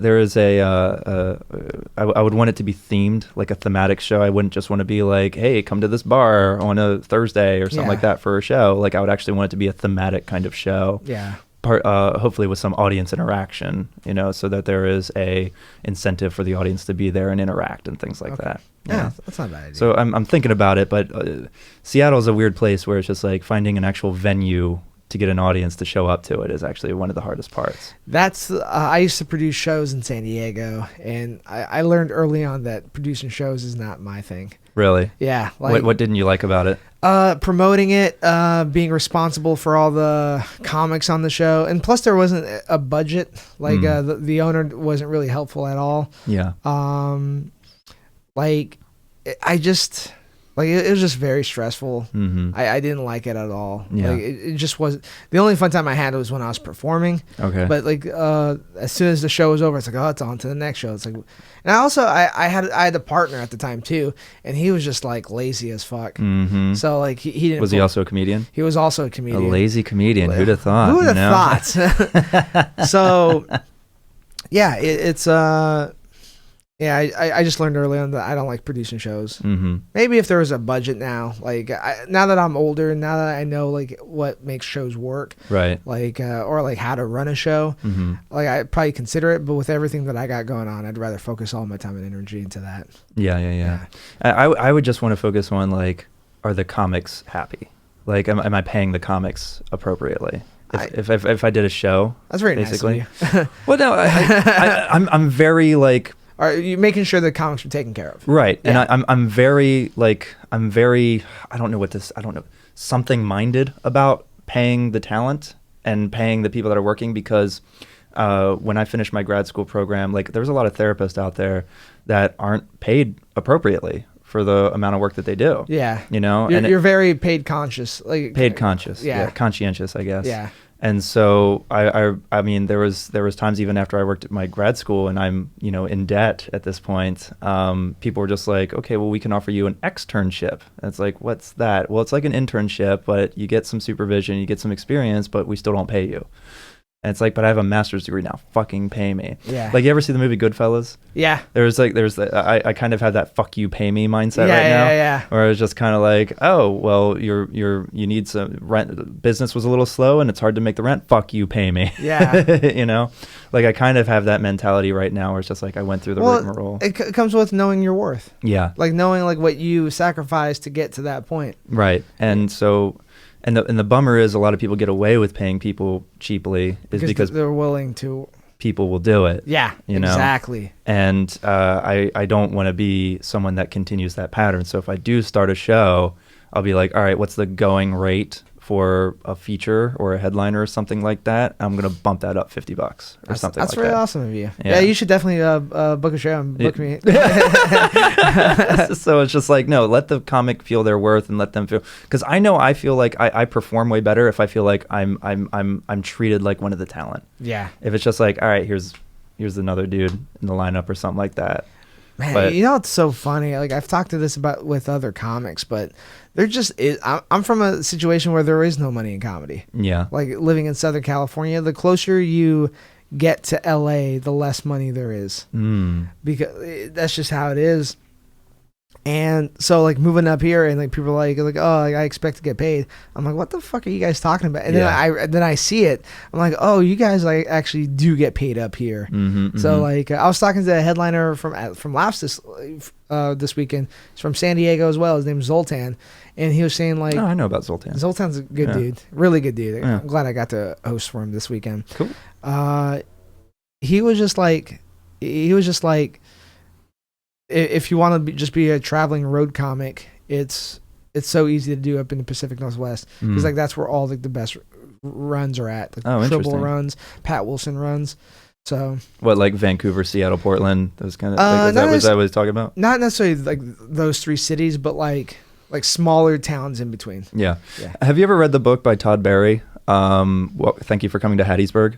would want it to be themed, like a thematic show. I wouldn't just want to be like, hey, come to this bar on a Thursday or something like that for a show. Like I would actually want it to be a thematic kind of show. Yeah. Hopefully with some audience interaction, you know, so that there is a incentive for the audience to be there and interact and things like that. Yeah, that's not a bad idea. So I'm thinking about it, but Seattle is a weird place where it's just like finding an actual venue to get an audience to show up to it is actually one of the hardest parts. That's I used to produce shows in San Diego, and I learned early on that producing shows is not my thing. Really? Yeah. Like, what didn't you like about it? Promoting it, being responsible for all the comics on the show, and plus there wasn't a budget. Like the owner wasn't really helpful at all. Yeah. It was just very stressful. Mm-hmm. I didn't like it at all. Yeah. Like it just was. The only fun time I had was when I was performing. Okay. But like as soon as the show was over, it's like, oh, it's on to the next show. It's like, and I had a partner at the time too, and he was just like lazy as fuck. Mm-hmm. So like he didn't. Was he also a comedian? He was also a comedian. A lazy comedian. Who'd have thought? Who would have thought? So yeah, yeah, I just learned early on that I don't like producing shows. Mm-hmm. Maybe if there was a budget now, like now that I'm older, now that I know like what makes shows work, right? Like or like how to run a show, like I'd probably consider it. But with everything that I got going on, I'd rather focus all my time and energy into that. Yeah. I would just want to focus on like, are the comics happy? Like, am I paying the comics appropriately? If I did a show, that's very basically. Nice of you. Well, no, I'm very like. Are you making sure the comics are taken care of? Right, yeah. and I'm very I don't know something minded about paying the talent and paying the people that are working, because when I finished my grad school program, like there's a lot of therapists out there that aren't paid appropriately for the amount of work that they do. Yeah. You know? You're very paid conscious. Like paid conscious. Yeah. Conscientious, I guess. Yeah. And so I mean, there was times even after I worked at my grad school and I'm, in debt at this point, people were just like, okay, well, we can offer you an externship. And it's like, what's that? Well, it's like an internship, but you get some supervision, you get some experience, but we still don't pay you. And it's like, but I have a master's degree now. Fucking pay me. Yeah. Like, you ever see the movie Goodfellas? Yeah. I kind of have that fuck you, pay me mindset right now. Yeah. Where I was just kind of like, oh, well, you need some rent. Business was a little slow and it's hard to make the rent. Fuck you, pay me. Yeah. Like, I kind of have that mentality right now where it's just like, I went through the rigmarole. It comes with knowing your worth. Yeah. Like knowing like what you sacrificed to get to that point. Right. And so. And the bummer is a lot of people get away with paying people cheaply because they're willing to. People will do it. Yeah, exactly. And I don't want to be someone that continues that pattern. So if I do start a show, I'll be like, all right, what's the going rate for a feature or a headliner or something like that? I'm going to bump that up $50 or something like that. That's really awesome of you. Yeah, you should definitely book a show and book me. So it's just like, no, let the comic feel their worth and let them feel, because I feel like I perform way better if I feel like I'm treated like one of the talent. Yeah. If it's just like, all right, here's another dude in the lineup or something like that. Man, it's so funny. Like, I've talked to this about with other comics, but there just is. I'm from a situation where there is no money in comedy. Yeah. Like, living in Southern California, the closer you get to LA, the less money there is. Because that's just how it is. And so, like, moving up here and like people are like, oh, I expect to get paid. I'm like, what the fuck are you guys talking about? And then I see it. I'm like, oh, you guys like actually do get paid up here. So like, I was talking to a headliner from Laughs this weekend. He's from San Diego as well. His name's Zoltan, and he was saying like, oh, I know about Zoltan. Zoltan's a good dude, really good dude. Yeah. I'm glad I got to host for him this weekend. Cool. He was just like. If you want to just be a traveling road comic, it's so easy to do up in the Pacific Northwest, because like that's where all like the best runs are at. Like Tribble runs, Pat Wilson runs. So what, like Vancouver, Seattle, Portland, those kind of. Is that what he's talking about? Not necessarily like those three cities, but like smaller towns in between. Yeah. Have you ever read the book by Todd Barry? Well, thank you for coming to Hattiesburg.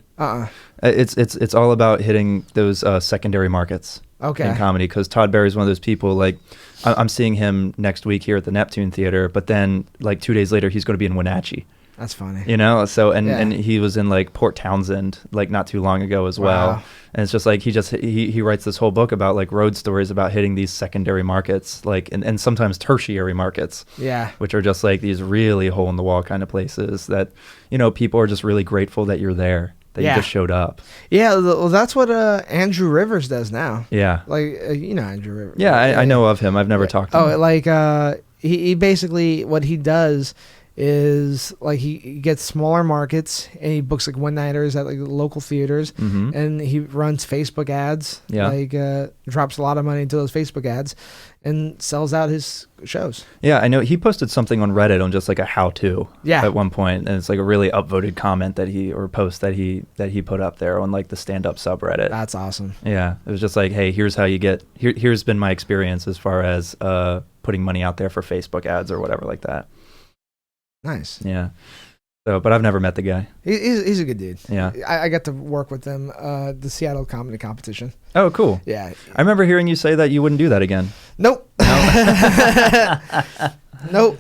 It's all about hitting those secondary markets. Okay. In comedy, because Todd Barry's one of those people, like, I'm seeing him next week here at the Neptune Theater, but then like 2 days later he's going to be in Wenatchee. That's funny. So and he was in like Port Townsend like not too long ago as well. Wow. And it's just like he writes this whole book about like road stories about hitting these secondary markets, like and sometimes tertiary markets. Yeah. Which are just like these really hole in the wall kind of places that people are just really grateful that you're there. That you just showed up. Yeah, well, that's what Andrew Rivers does now. Yeah. Like, Andrew Rivers. Yeah, I know of him. I've never talked to him. Oh, like, he basically, what he does is, like, he gets smaller markets, and he books, like, one-nighters at, like, local theaters, and he runs Facebook ads. Yeah. Like, drops a lot of money into those Facebook ads, and sells out his shows. Yeah, I know. He posted something on Reddit on just like a how-to at one point, and it's like a really upvoted comment post that he put up there on like the stand-up subreddit. That's awesome. Yeah, it was just like, hey, here's how you get. Here's been my experience as far as putting money out there for Facebook ads or whatever like that. Nice. Yeah. So, but I've never met the guy. He's a good dude. Yeah. I got to work with them, the Seattle Comedy Competition. Oh, cool. Yeah. I remember hearing you say that you wouldn't do that again. Nope. No. Nope.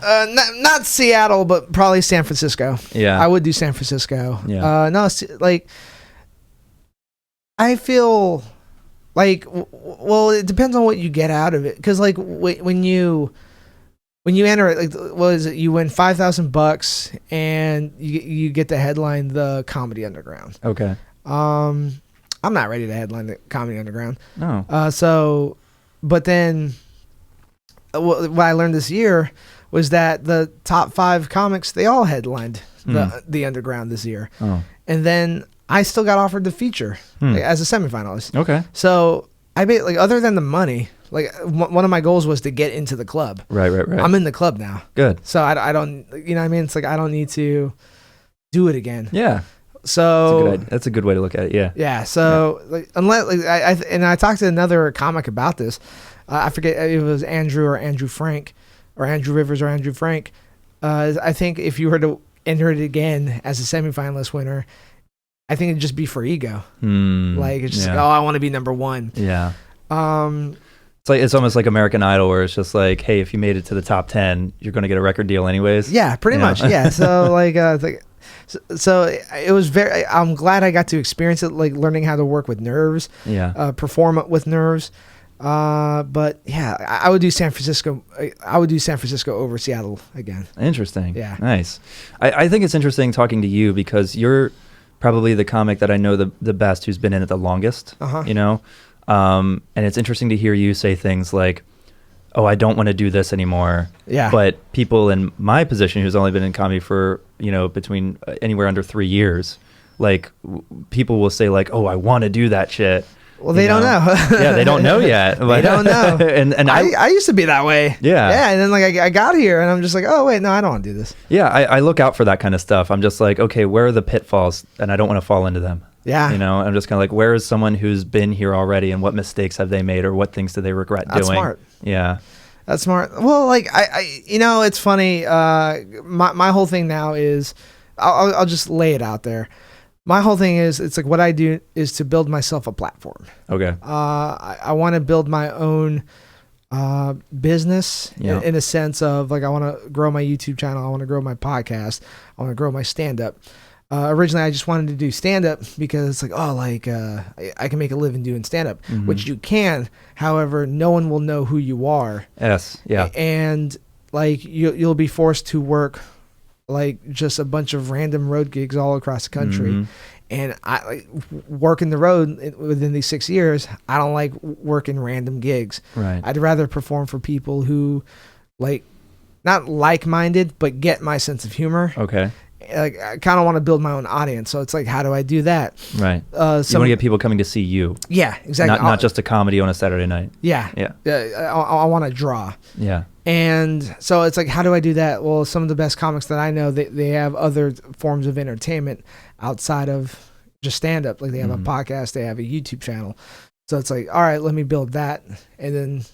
Not Seattle, but probably San Francisco. Yeah. I would do San Francisco. Yeah. No, like, I feel like, well, it depends on what you get out of it. Because, like, when you enter it, like, what is it? You win $5,000 and you get to headline the Comedy Underground. Okay. I'm not ready to headline the Comedy Underground. No. So, but then what I learned this year was that the top 5 comics, they all headlined the underground this year. Oh. And then I still got offered the feature as a semifinalist. Okay. So I made, like, other than the money, like, one of my goals was to get into the club. Right. I'm in the club now. Good. So I don't, you know what I mean? It's like, I don't need to do it again. Yeah. So that's a good way to look at it. Yeah. Yeah. So like, unless, like, I talked to another comic about this. I forget, it was Andrew Frank, or Andrew Rivers or Andrew Frank. I think if you were to enter it again as a semifinalist winner, I think it'd just be for ego. Like, it's just like, I want to be number 1. Yeah. It's almost like American Idol, where it's just like, hey, if you made it to the top 10, you're going to get a record deal anyways. Yeah, pretty much. Yeah. So like, so it was I'm glad I got to experience it, like learning how to work with nerves. Yeah. Perform with nerves. But yeah, I would do San Francisco. I would do San Francisco over Seattle again. Interesting. Yeah. Nice. I think it's interesting talking to you because you're probably the comic that I know the best who's been in it the longest. You know. And it's interesting to hear you say things like, oh, I don't want to do this anymore. Yeah. But people in my position who's only been in comedy for, between anywhere under 3 years, like people will say like, oh, I want to do that shit. Well, they don't know. Yeah, they don't know yet. They don't know. and I used to be that way. Yeah. Yeah. And then like I got here and I'm just like, oh, wait, no, I don't want to do this. Yeah. I look out for that kind of stuff. I'm just like, okay, where are the pitfalls? And I don't want to fall into them. Yeah. I'm just kind of like, where is someone who's been here already and what mistakes have they made or what things do they regret doing? That's smart. Yeah. That's smart. Well, like I it's funny. My whole thing now is, I'll just lay it out there. My whole thing is, it's like what I do is to build myself a platform. Okay. I want to build my own business in a sense of like, I want to grow my YouTube channel. I want to grow my podcast. I want to grow my stand-up. Originally, I just wanted to do stand-up because it's like, oh, like I can make a living doing stand-up, which you can. However, no one will know who you are. Yes. Yeah. And like you'll be forced to work like just a bunch of random road gigs all across the country. And I like working the road within these 6 years. I don't like working random gigs. Right. I'd rather perform for people who like, not like-minded, but get my sense of humor. Okay. Like, I kind of want to build my own audience. So it's like, how do I do that? Right. You want to get people coming to see you. Yeah, exactly. Not just a comedy on a Saturday night. Yeah. Yeah. I want to draw. Yeah. And so it's like, how do I do that? Well, some of the best comics that I know, they have other forms of entertainment outside of just stand-up. Like they have a podcast, they have a YouTube channel. So it's like, all right, let me build that. And then,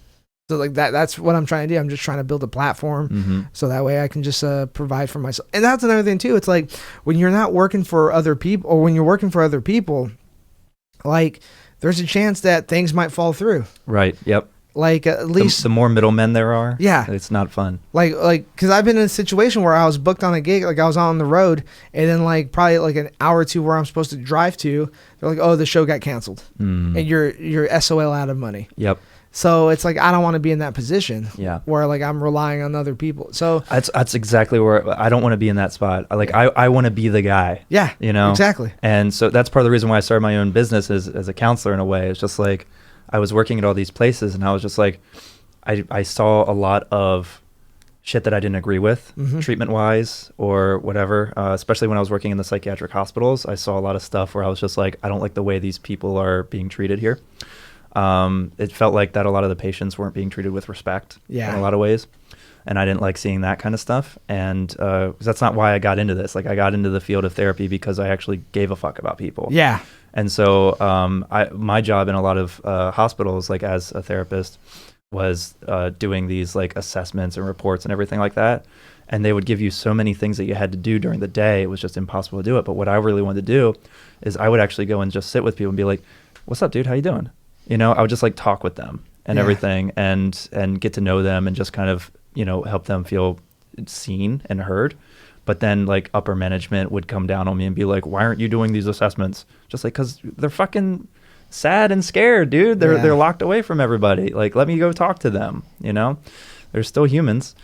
so like that's what I'm trying to do. I'm just trying to build a platform so that way I can just provide for myself. And that's another thing too. It's like when you're not working for other people, or when you're working for other people, like there's a chance that things might fall through. Right. Yep. Like at least the more middlemen there are, yeah, it's not fun. Like, because I've been in a situation where I was booked on a gig, like I was on the road, and then like probably like an hour or two where I'm supposed to drive to, they're like, oh, the show got canceled, and you're SOL out of money. Yep. So it's like I don't want to be in that position. Yeah. Where like I'm relying on other people. So that's exactly where I don't want to be in that spot. I want to be the guy. Yeah. Exactly. And so that's part of the reason why I started my own business as a counselor in a way. It's just like I was working at all these places and I was just like, I saw a lot of shit that I didn't agree with treatment wise or whatever, especially when I was working in the psychiatric hospitals. I saw a lot of stuff where I was just like, I don't like the way these people are being treated here. It felt like that a lot of the patients weren't being treated with respect in a lot of ways. And I didn't like seeing that kind of stuff. And that's not why I got into this. Like I got into the field of therapy because I actually gave a fuck about people. Yeah. And so my job in a lot of hospitals, like as a therapist, was doing these like assessments and reports and everything like that. And they would give you so many things that you had to do during the day. It was just impossible to do it. But what I really wanted to do is I would actually go and just sit with people and be like, what's up, dude? How you doing? I would just like talk with them and everything and get to know them and just kind of, help them feel seen and heard. But then like upper management would come down on me and be like, why aren't you doing these assessments? Just like, cause they're fucking sad and scared, dude. They're locked away from everybody. Like, let me go talk to them. They're still humans.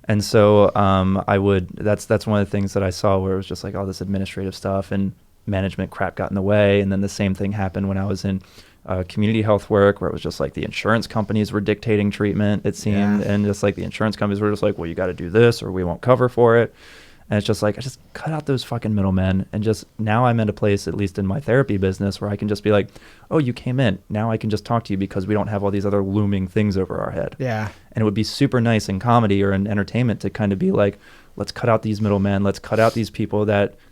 And so that's one of the things that I saw where it was just like all this administrative stuff and management crap got in the way. And then the same thing happened when I was in community health work, where it was just like the insurance companies were dictating treatment, it seemed. And just like the insurance companies were just like, well, you got to do this or we won't cover for it. And it's just like, I just cut out those fucking middlemen. And just now I'm at a place, at least in my therapy business, where I can just be like, oh, you came in. Now I can just talk to you because we don't have all these other looming things over our head. Yeah. And it would be super nice in comedy or in entertainment to kind of be like, let's cut out these middlemen. Let's cut out these people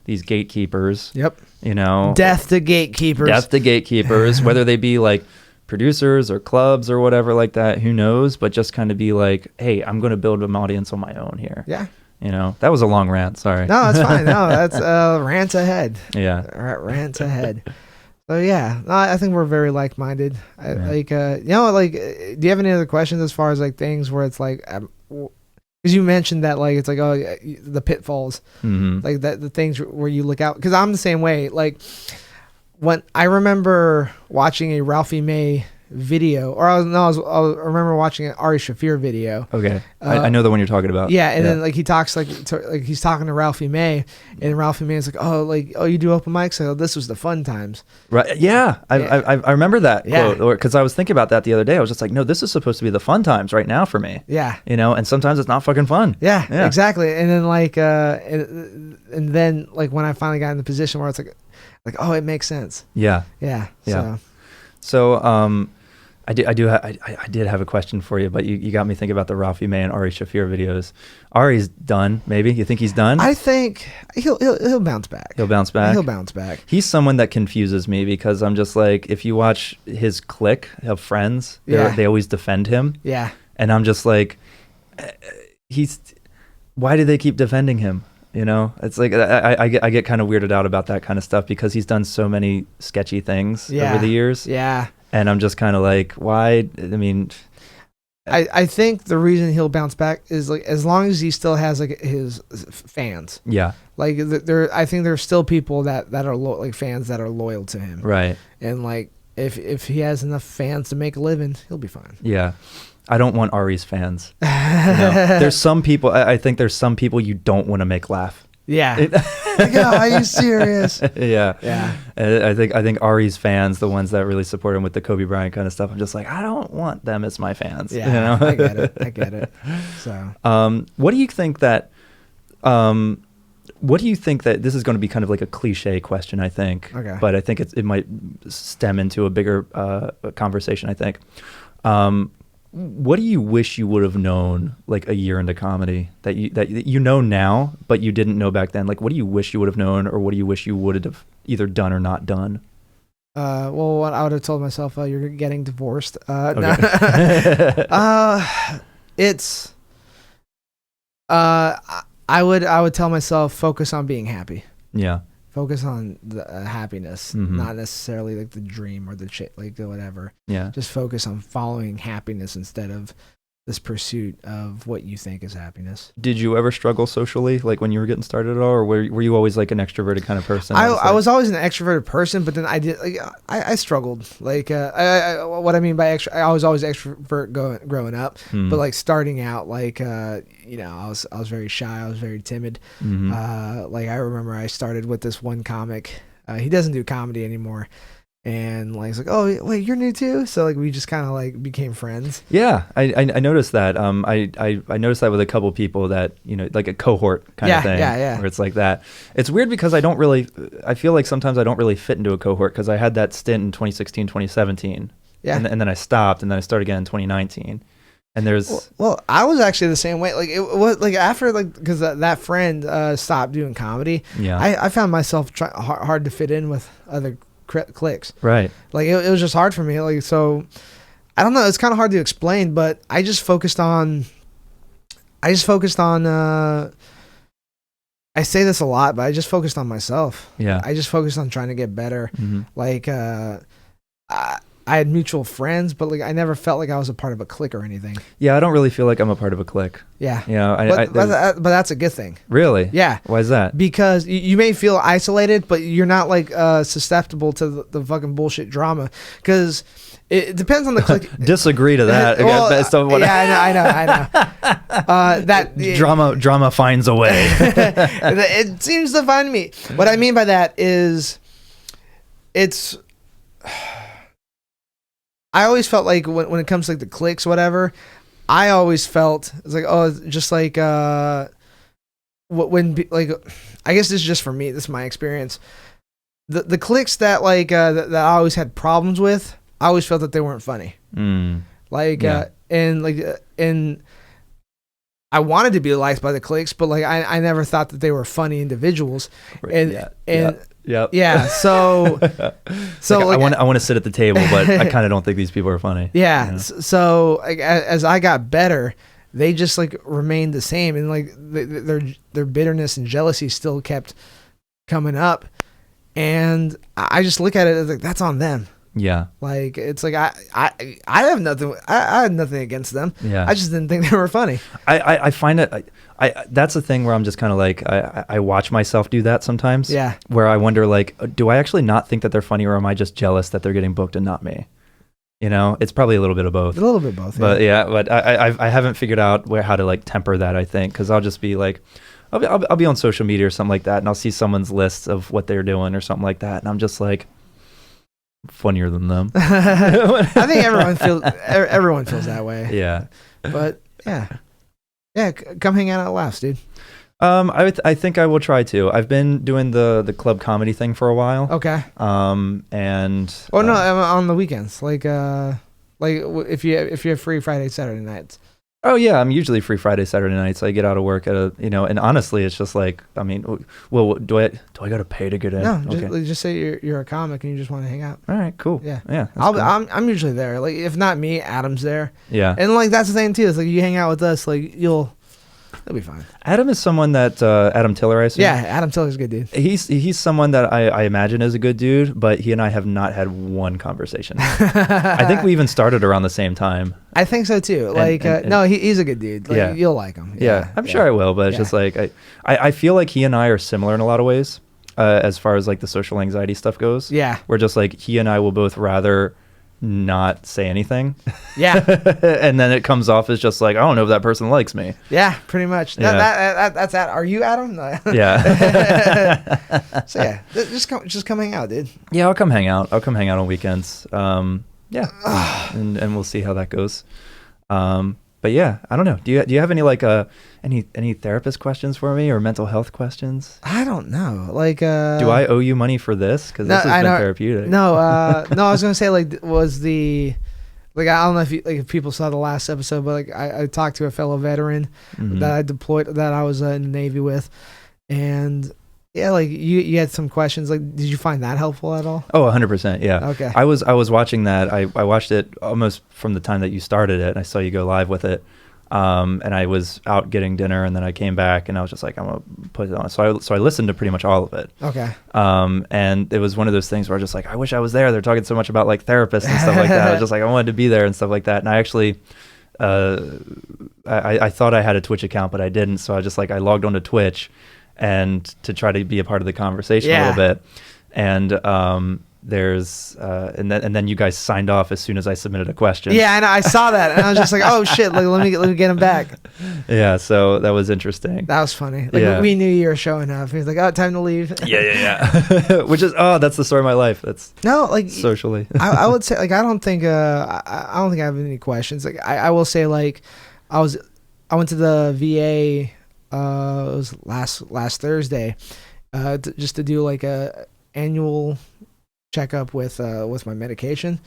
these gatekeepers. Yep. You know. Death to gatekeepers. Death to gatekeepers, whether they be like producers or clubs or whatever like that, who knows? But just kind of be like, hey, I'm going to build an audience on my own here. Yeah. You know, that was a long rant. Sorry. No, that's fine. No, that's rant ahead. Yeah. Rant ahead. So yeah, no, I think we're very like-minded. Like, do you have any other questions as far as like things where it's like, because you mentioned that like it's like, oh, the pitfalls, like that the things where you look out. Because I'm the same way. Like when I remember watching a Ralphie May video, or I remember watching an Ari Shaffir video. Okay, I know the one you're talking about. Yeah, and then like he talks like he's talking to Ralphie May, and Ralphie May is like, oh, you do open mics? Like, this was the fun times. Right? Yeah, I remember that quote, because I was thinking about that the other day. I was just like, no, this is supposed to be the fun times right now for me. Yeah, you know, and sometimes it's not fucking fun. Yeah. Exactly. And then like, and then like when I finally got in the position where it's like, oh, it makes sense. Yeah. So I did have a question for you, but you got me thinking about the Ralphie May and Ari Shaffir videos. Ari's done, maybe? You think he's done? I think he'll bounce back. He'll bounce back? He'll bounce back. He's someone that confuses me because I'm just like, if you watch his clique of friends, they always defend him. Yeah. And I'm just like, why do they keep defending him? You know, it's like I get kind of weirded out about that kind of stuff because he's done so many sketchy things over the years. Yeah. And I'm just kind of like, why? I mean, I think the reason he'll bounce back is like as long as he still has like his fans. Yeah. Like I think there's still people that are like fans that are loyal to him. Right. And like if he has enough fans to make a living, he'll be fine. Yeah. I don't want Ari's fans. You know? There's some people. I think there's some people you don't want to make laugh. Yeah. Like, oh, are you serious? Yeah. Yeah. I think Ari's fans, the ones that really support him with the Kobe Bryant kind of stuff, I'm just like, I don't want them as my fans. Yeah. You know? I get it. So. What do you think that? What do you think that this is going to be kind of like a cliche question? I think. Okay. But I think it might stem into a bigger conversation. I think. What do you wish you would have known like a year into comedy that you know now, but you didn't know back then? Like, what do you wish you would have known, or what do you wish you would have either done or not done? Well, what I would have told myself, you're getting divorced. Okay. No. It's. I would tell myself, focus on being happy. Yeah. Focus on the happiness, not necessarily like the dream or the like the whatever. Yeah. Just focus on following happiness instead of this pursuit of what you think is happiness. Did you ever struggle socially, like when you were getting started at all, or were you always like an extroverted kind of person? I was always an extroverted person, but then I struggled. Like what I mean by I was always extrovert growing up, but like starting out, like I was very shy. I was very timid. Like I remember I started with this one comic. He doesn't do comedy anymore. And like, he's like, oh wait, you're new too? So like, we just kind of like became friends. Yeah, I noticed that. I noticed that with a couple people that, you know, like a cohort kind of thing. Yeah. Where it's like that. It's weird because I feel like sometimes I don't really fit into a cohort because I had that stint in 2016, 2017. Yeah. And then I stopped, and then I started again in 2019. And there's well, I was actually the same way. Like it was like after like because that friend stopped doing comedy. Yeah. I found myself hard to fit in with other clicks. Right. Like it was just hard for me. Like, so I don't know. It's kind of hard to explain, but I just focused on, I say this a lot, but I just focused on myself. Yeah. I just focused on trying to get better. Like, I had mutual friends, but like I never felt like I was a part of a clique or anything. Yeah, I don't really feel like I'm a part of a clique. Yeah. You know, but that's a good thing. Really? Yeah. Why is that? Because you may feel isolated, but you're not like susceptible to the fucking bullshit drama. Because it depends on the clique. Disagree to that. Well, I know. That drama finds a way. It seems to find me. What I mean by that is, it's. I always felt like when it comes to like the cliques, whatever, I always felt it's like, oh, just like like, I guess this is just for me. This is my experience. The cliques that like that I always had problems with, I always felt that they weren't funny. Like and I wanted to be liked by the cliques, but like I never thought that they were funny individuals. And yeah. So like, I want to sit at the table, but I kind of don't think these people are funny. Yeah. You know? So like, as I got better, they just like remained the same, and like their bitterness and jealousy still kept coming up, and I just look at it as like that's on them. Yeah. Like it's like I have nothing. I had nothing against them. Yeah. I just didn't think they were funny. I find it. I that's the thing where I'm just kind of like I watch myself do that sometimes. Yeah. Where I wonder like, do I actually not think that they're funny, or am I just jealous that they're getting booked and not me? You know, it's probably a little bit of both. A little bit both. But but I haven't figured out how to like temper that. I think because I'll just be like, I'll be on social media or something like that, and I'll see someone's list of what they're doing or something like that, and I'm just like, funnier than them. I think everyone feels that way. Yeah. But yeah, come hang out at Laughs, dude. I think I will try to. I've been doing the club comedy thing for a while. Okay. And no, on the weekends, like if you have free Friday, Saturday nights. Oh yeah, I'm usually free Friday, Saturday nights. I get out of work at and honestly, it's just like, I mean, well, do I got to pay to get in? No, just say you're a comic and you just want to hang out. All right, cool. Yeah. Cool. I'm usually there. Like if not me, Adam's there. Yeah. And like that's the thing too. It's like you hang out with us, like it'll be fine. Adam is someone that Adam Tiller, I assume. Yeah, Adam Tiller's a good dude. He's someone that I imagine is a good dude, but he and I have not had one conversation. I think we even started around the same time. I think so too. No, he's a good dude. Like, yeah, you'll like him. Yeah, I'm sure I will. But it's just like I feel like he and I are similar in a lot of ways, as far as like the social anxiety stuff goes. Yeah, we're just like he and I will both rather not say anything. Yeah. And then it comes off as just like, I don't know if that person likes me. Yeah, pretty much. That's that. Are you Adam? Yeah. So yeah, just come hang out, dude. Yeah, I'll come hang out. I'll come hang out on weekends. Yeah. and we'll see how that goes. But yeah, I don't know. Do you have any like any therapist questions for me or mental health questions? I don't know. Like do I owe you money for this? Because this has been therapeutic. No, no, I was gonna say like I don't know if people saw the last episode, but like I talked to a fellow veteran that I deployed, that I was in the Navy with, and yeah, like you had some questions. Like, did you find that helpful at all? Oh, 100%. Yeah. Okay. I was watching that. I watched it almost from the time that you started it. I saw you go live with it. And I was out getting dinner, and then I came back, and I was just like, I'm gonna put it on. So I listened to pretty much all of it. Okay. And it was one of those things where I was just like, I wish I was there. They're talking so much about like therapists and stuff like that. I was just like, I wanted to be there and stuff like that. And I actually, I thought I had a Twitch account, but I didn't. So I just like I logged onto Twitch, and to try to be a part of the conversation a little bit. And there's and then you guys signed off as soon as I submitted a question. Yeah, and I saw that, and I was just like, oh shit, like, let me get him back. Yeah, so that was interesting. That was funny. Like we knew you were showing up. He was like, oh, time to leave. Yeah. Which is that's the story of my life. That's like socially. I would say like I don't think I have any questions. Like I will say like I went to the VA. It was last Thursday, just to do like a annual checkup with my medication.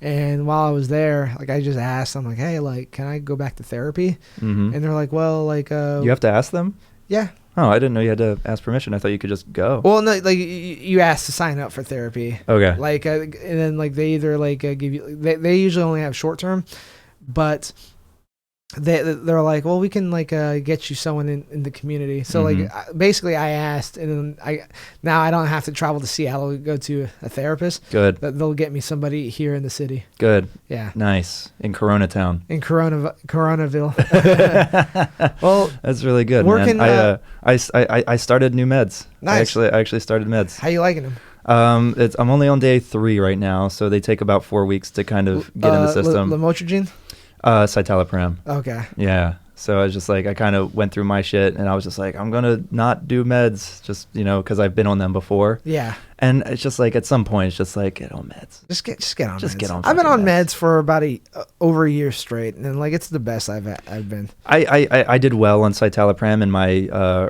And while I was there, like I just asked them like, hey, like, can I go back to therapy? And they're like, well, like you have to ask them. Yeah. Oh, I didn't know you had to ask permission. I thought you could just go. Well, no, like you asked to sign up for therapy. Okay. Like and then like they either like give you, they usually only have short term, but they're like, well, we can like get you someone in the community. So like basically I asked, and then now I don't have to travel to Seattle to go to a therapist. Good. They'll get me somebody here in the city. Good. Yeah. Nice. In Corona Town. In Coronaville. Well, that's really good, working, man. I started new meds. Nice. I actually started meds. How you liking them? I'm only on day 3 right now, so they take about 4 weeks to kind of get in the system. Lamotrigine? Citalopram. Okay. Yeah. So I was just like, I kind of went through my shit, and I was just like, I'm going to not do meds, just, because I've been on them before. Yeah. And it's just like, at some point, it's just like, get on meds. Just get on Just meds. get on I've been on meds. meds for about over a year straight, and like it's the best I've been. I did well on citalopram in my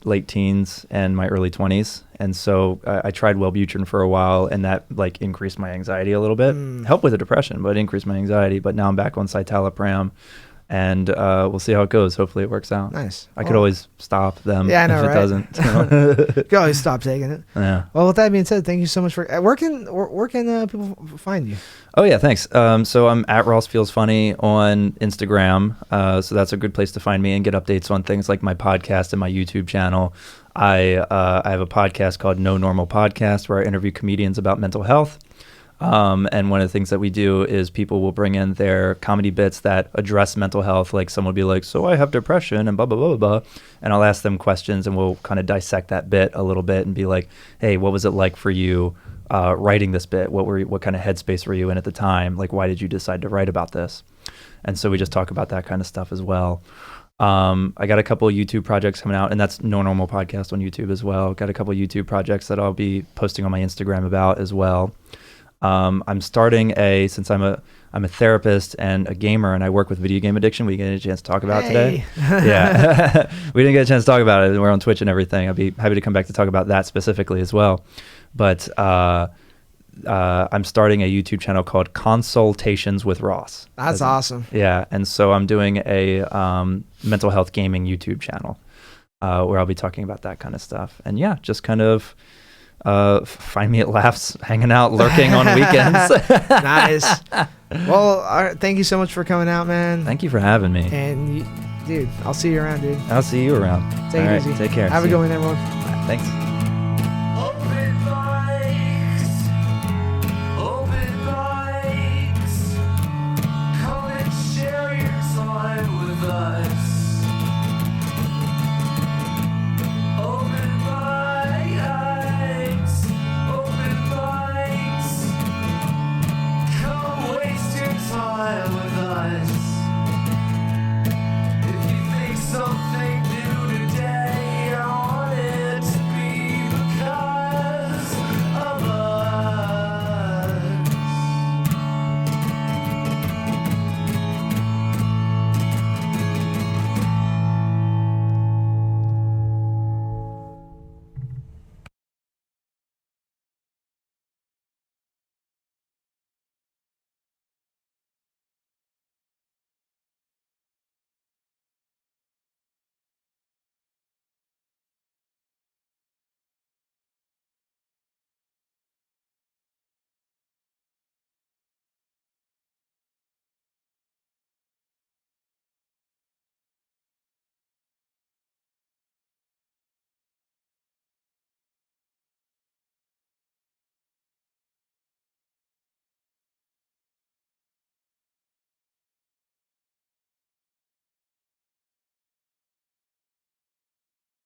late teens and my early 20s. And so I tried Wellbutrin for a while, and that like increased my anxiety a little bit. Helped with the depression, but increased my anxiety. But now I'm back on citalopram, and we'll see how it goes. Hopefully it works out. Nice. I could always stop them Yeah, I know, if it right? doesn't. You can always stop taking it. Yeah. Well, with that being said, thank you so much for where can people find you? Oh yeah, thanks. So I'm at Ross Feels Funny on Instagram. So that's a good place to find me and get updates on things like my podcast and my YouTube channel. I have a podcast called No Normal Podcast where I interview comedians about mental health. And one of the things that we do is people will bring in their comedy bits that address mental health. Like someone will be like, so I have depression and blah, blah, blah, blah. And I'll ask them questions, and we'll kind of dissect that bit a little bit and be like, hey, what was it like for you writing this bit? What kind of headspace were you in at the time? Like, why did you decide to write about this? And so we just talk about that kind of stuff as well. I got a couple of YouTube projects coming out, and that's No Normal Podcast on YouTube as well. Got a couple of YouTube projects that I'll be posting on my Instagram about as well. I'm starting since I'm a therapist and a gamer, and I work with video game addiction. We get a chance to talk about today. Yeah, we didn't get a chance to talk about it. We're on Twitch and everything. I'd be happy to come back to talk about that specifically as well. But I'm starting a YouTube channel called Consultations with Ross. That's awesome. Yeah, and so I'm doing a mental health gaming YouTube channel where I'll be talking about that kind of stuff. And yeah, just kind of find me at Laughs, hanging out, lurking on weekends. Nice. Well, thank you so much for coming out, man. Thank you for having me. And dude, I'll see you around, dude. I'll see you around. Take it easy. Take care. Have a good one, everyone. Thanks.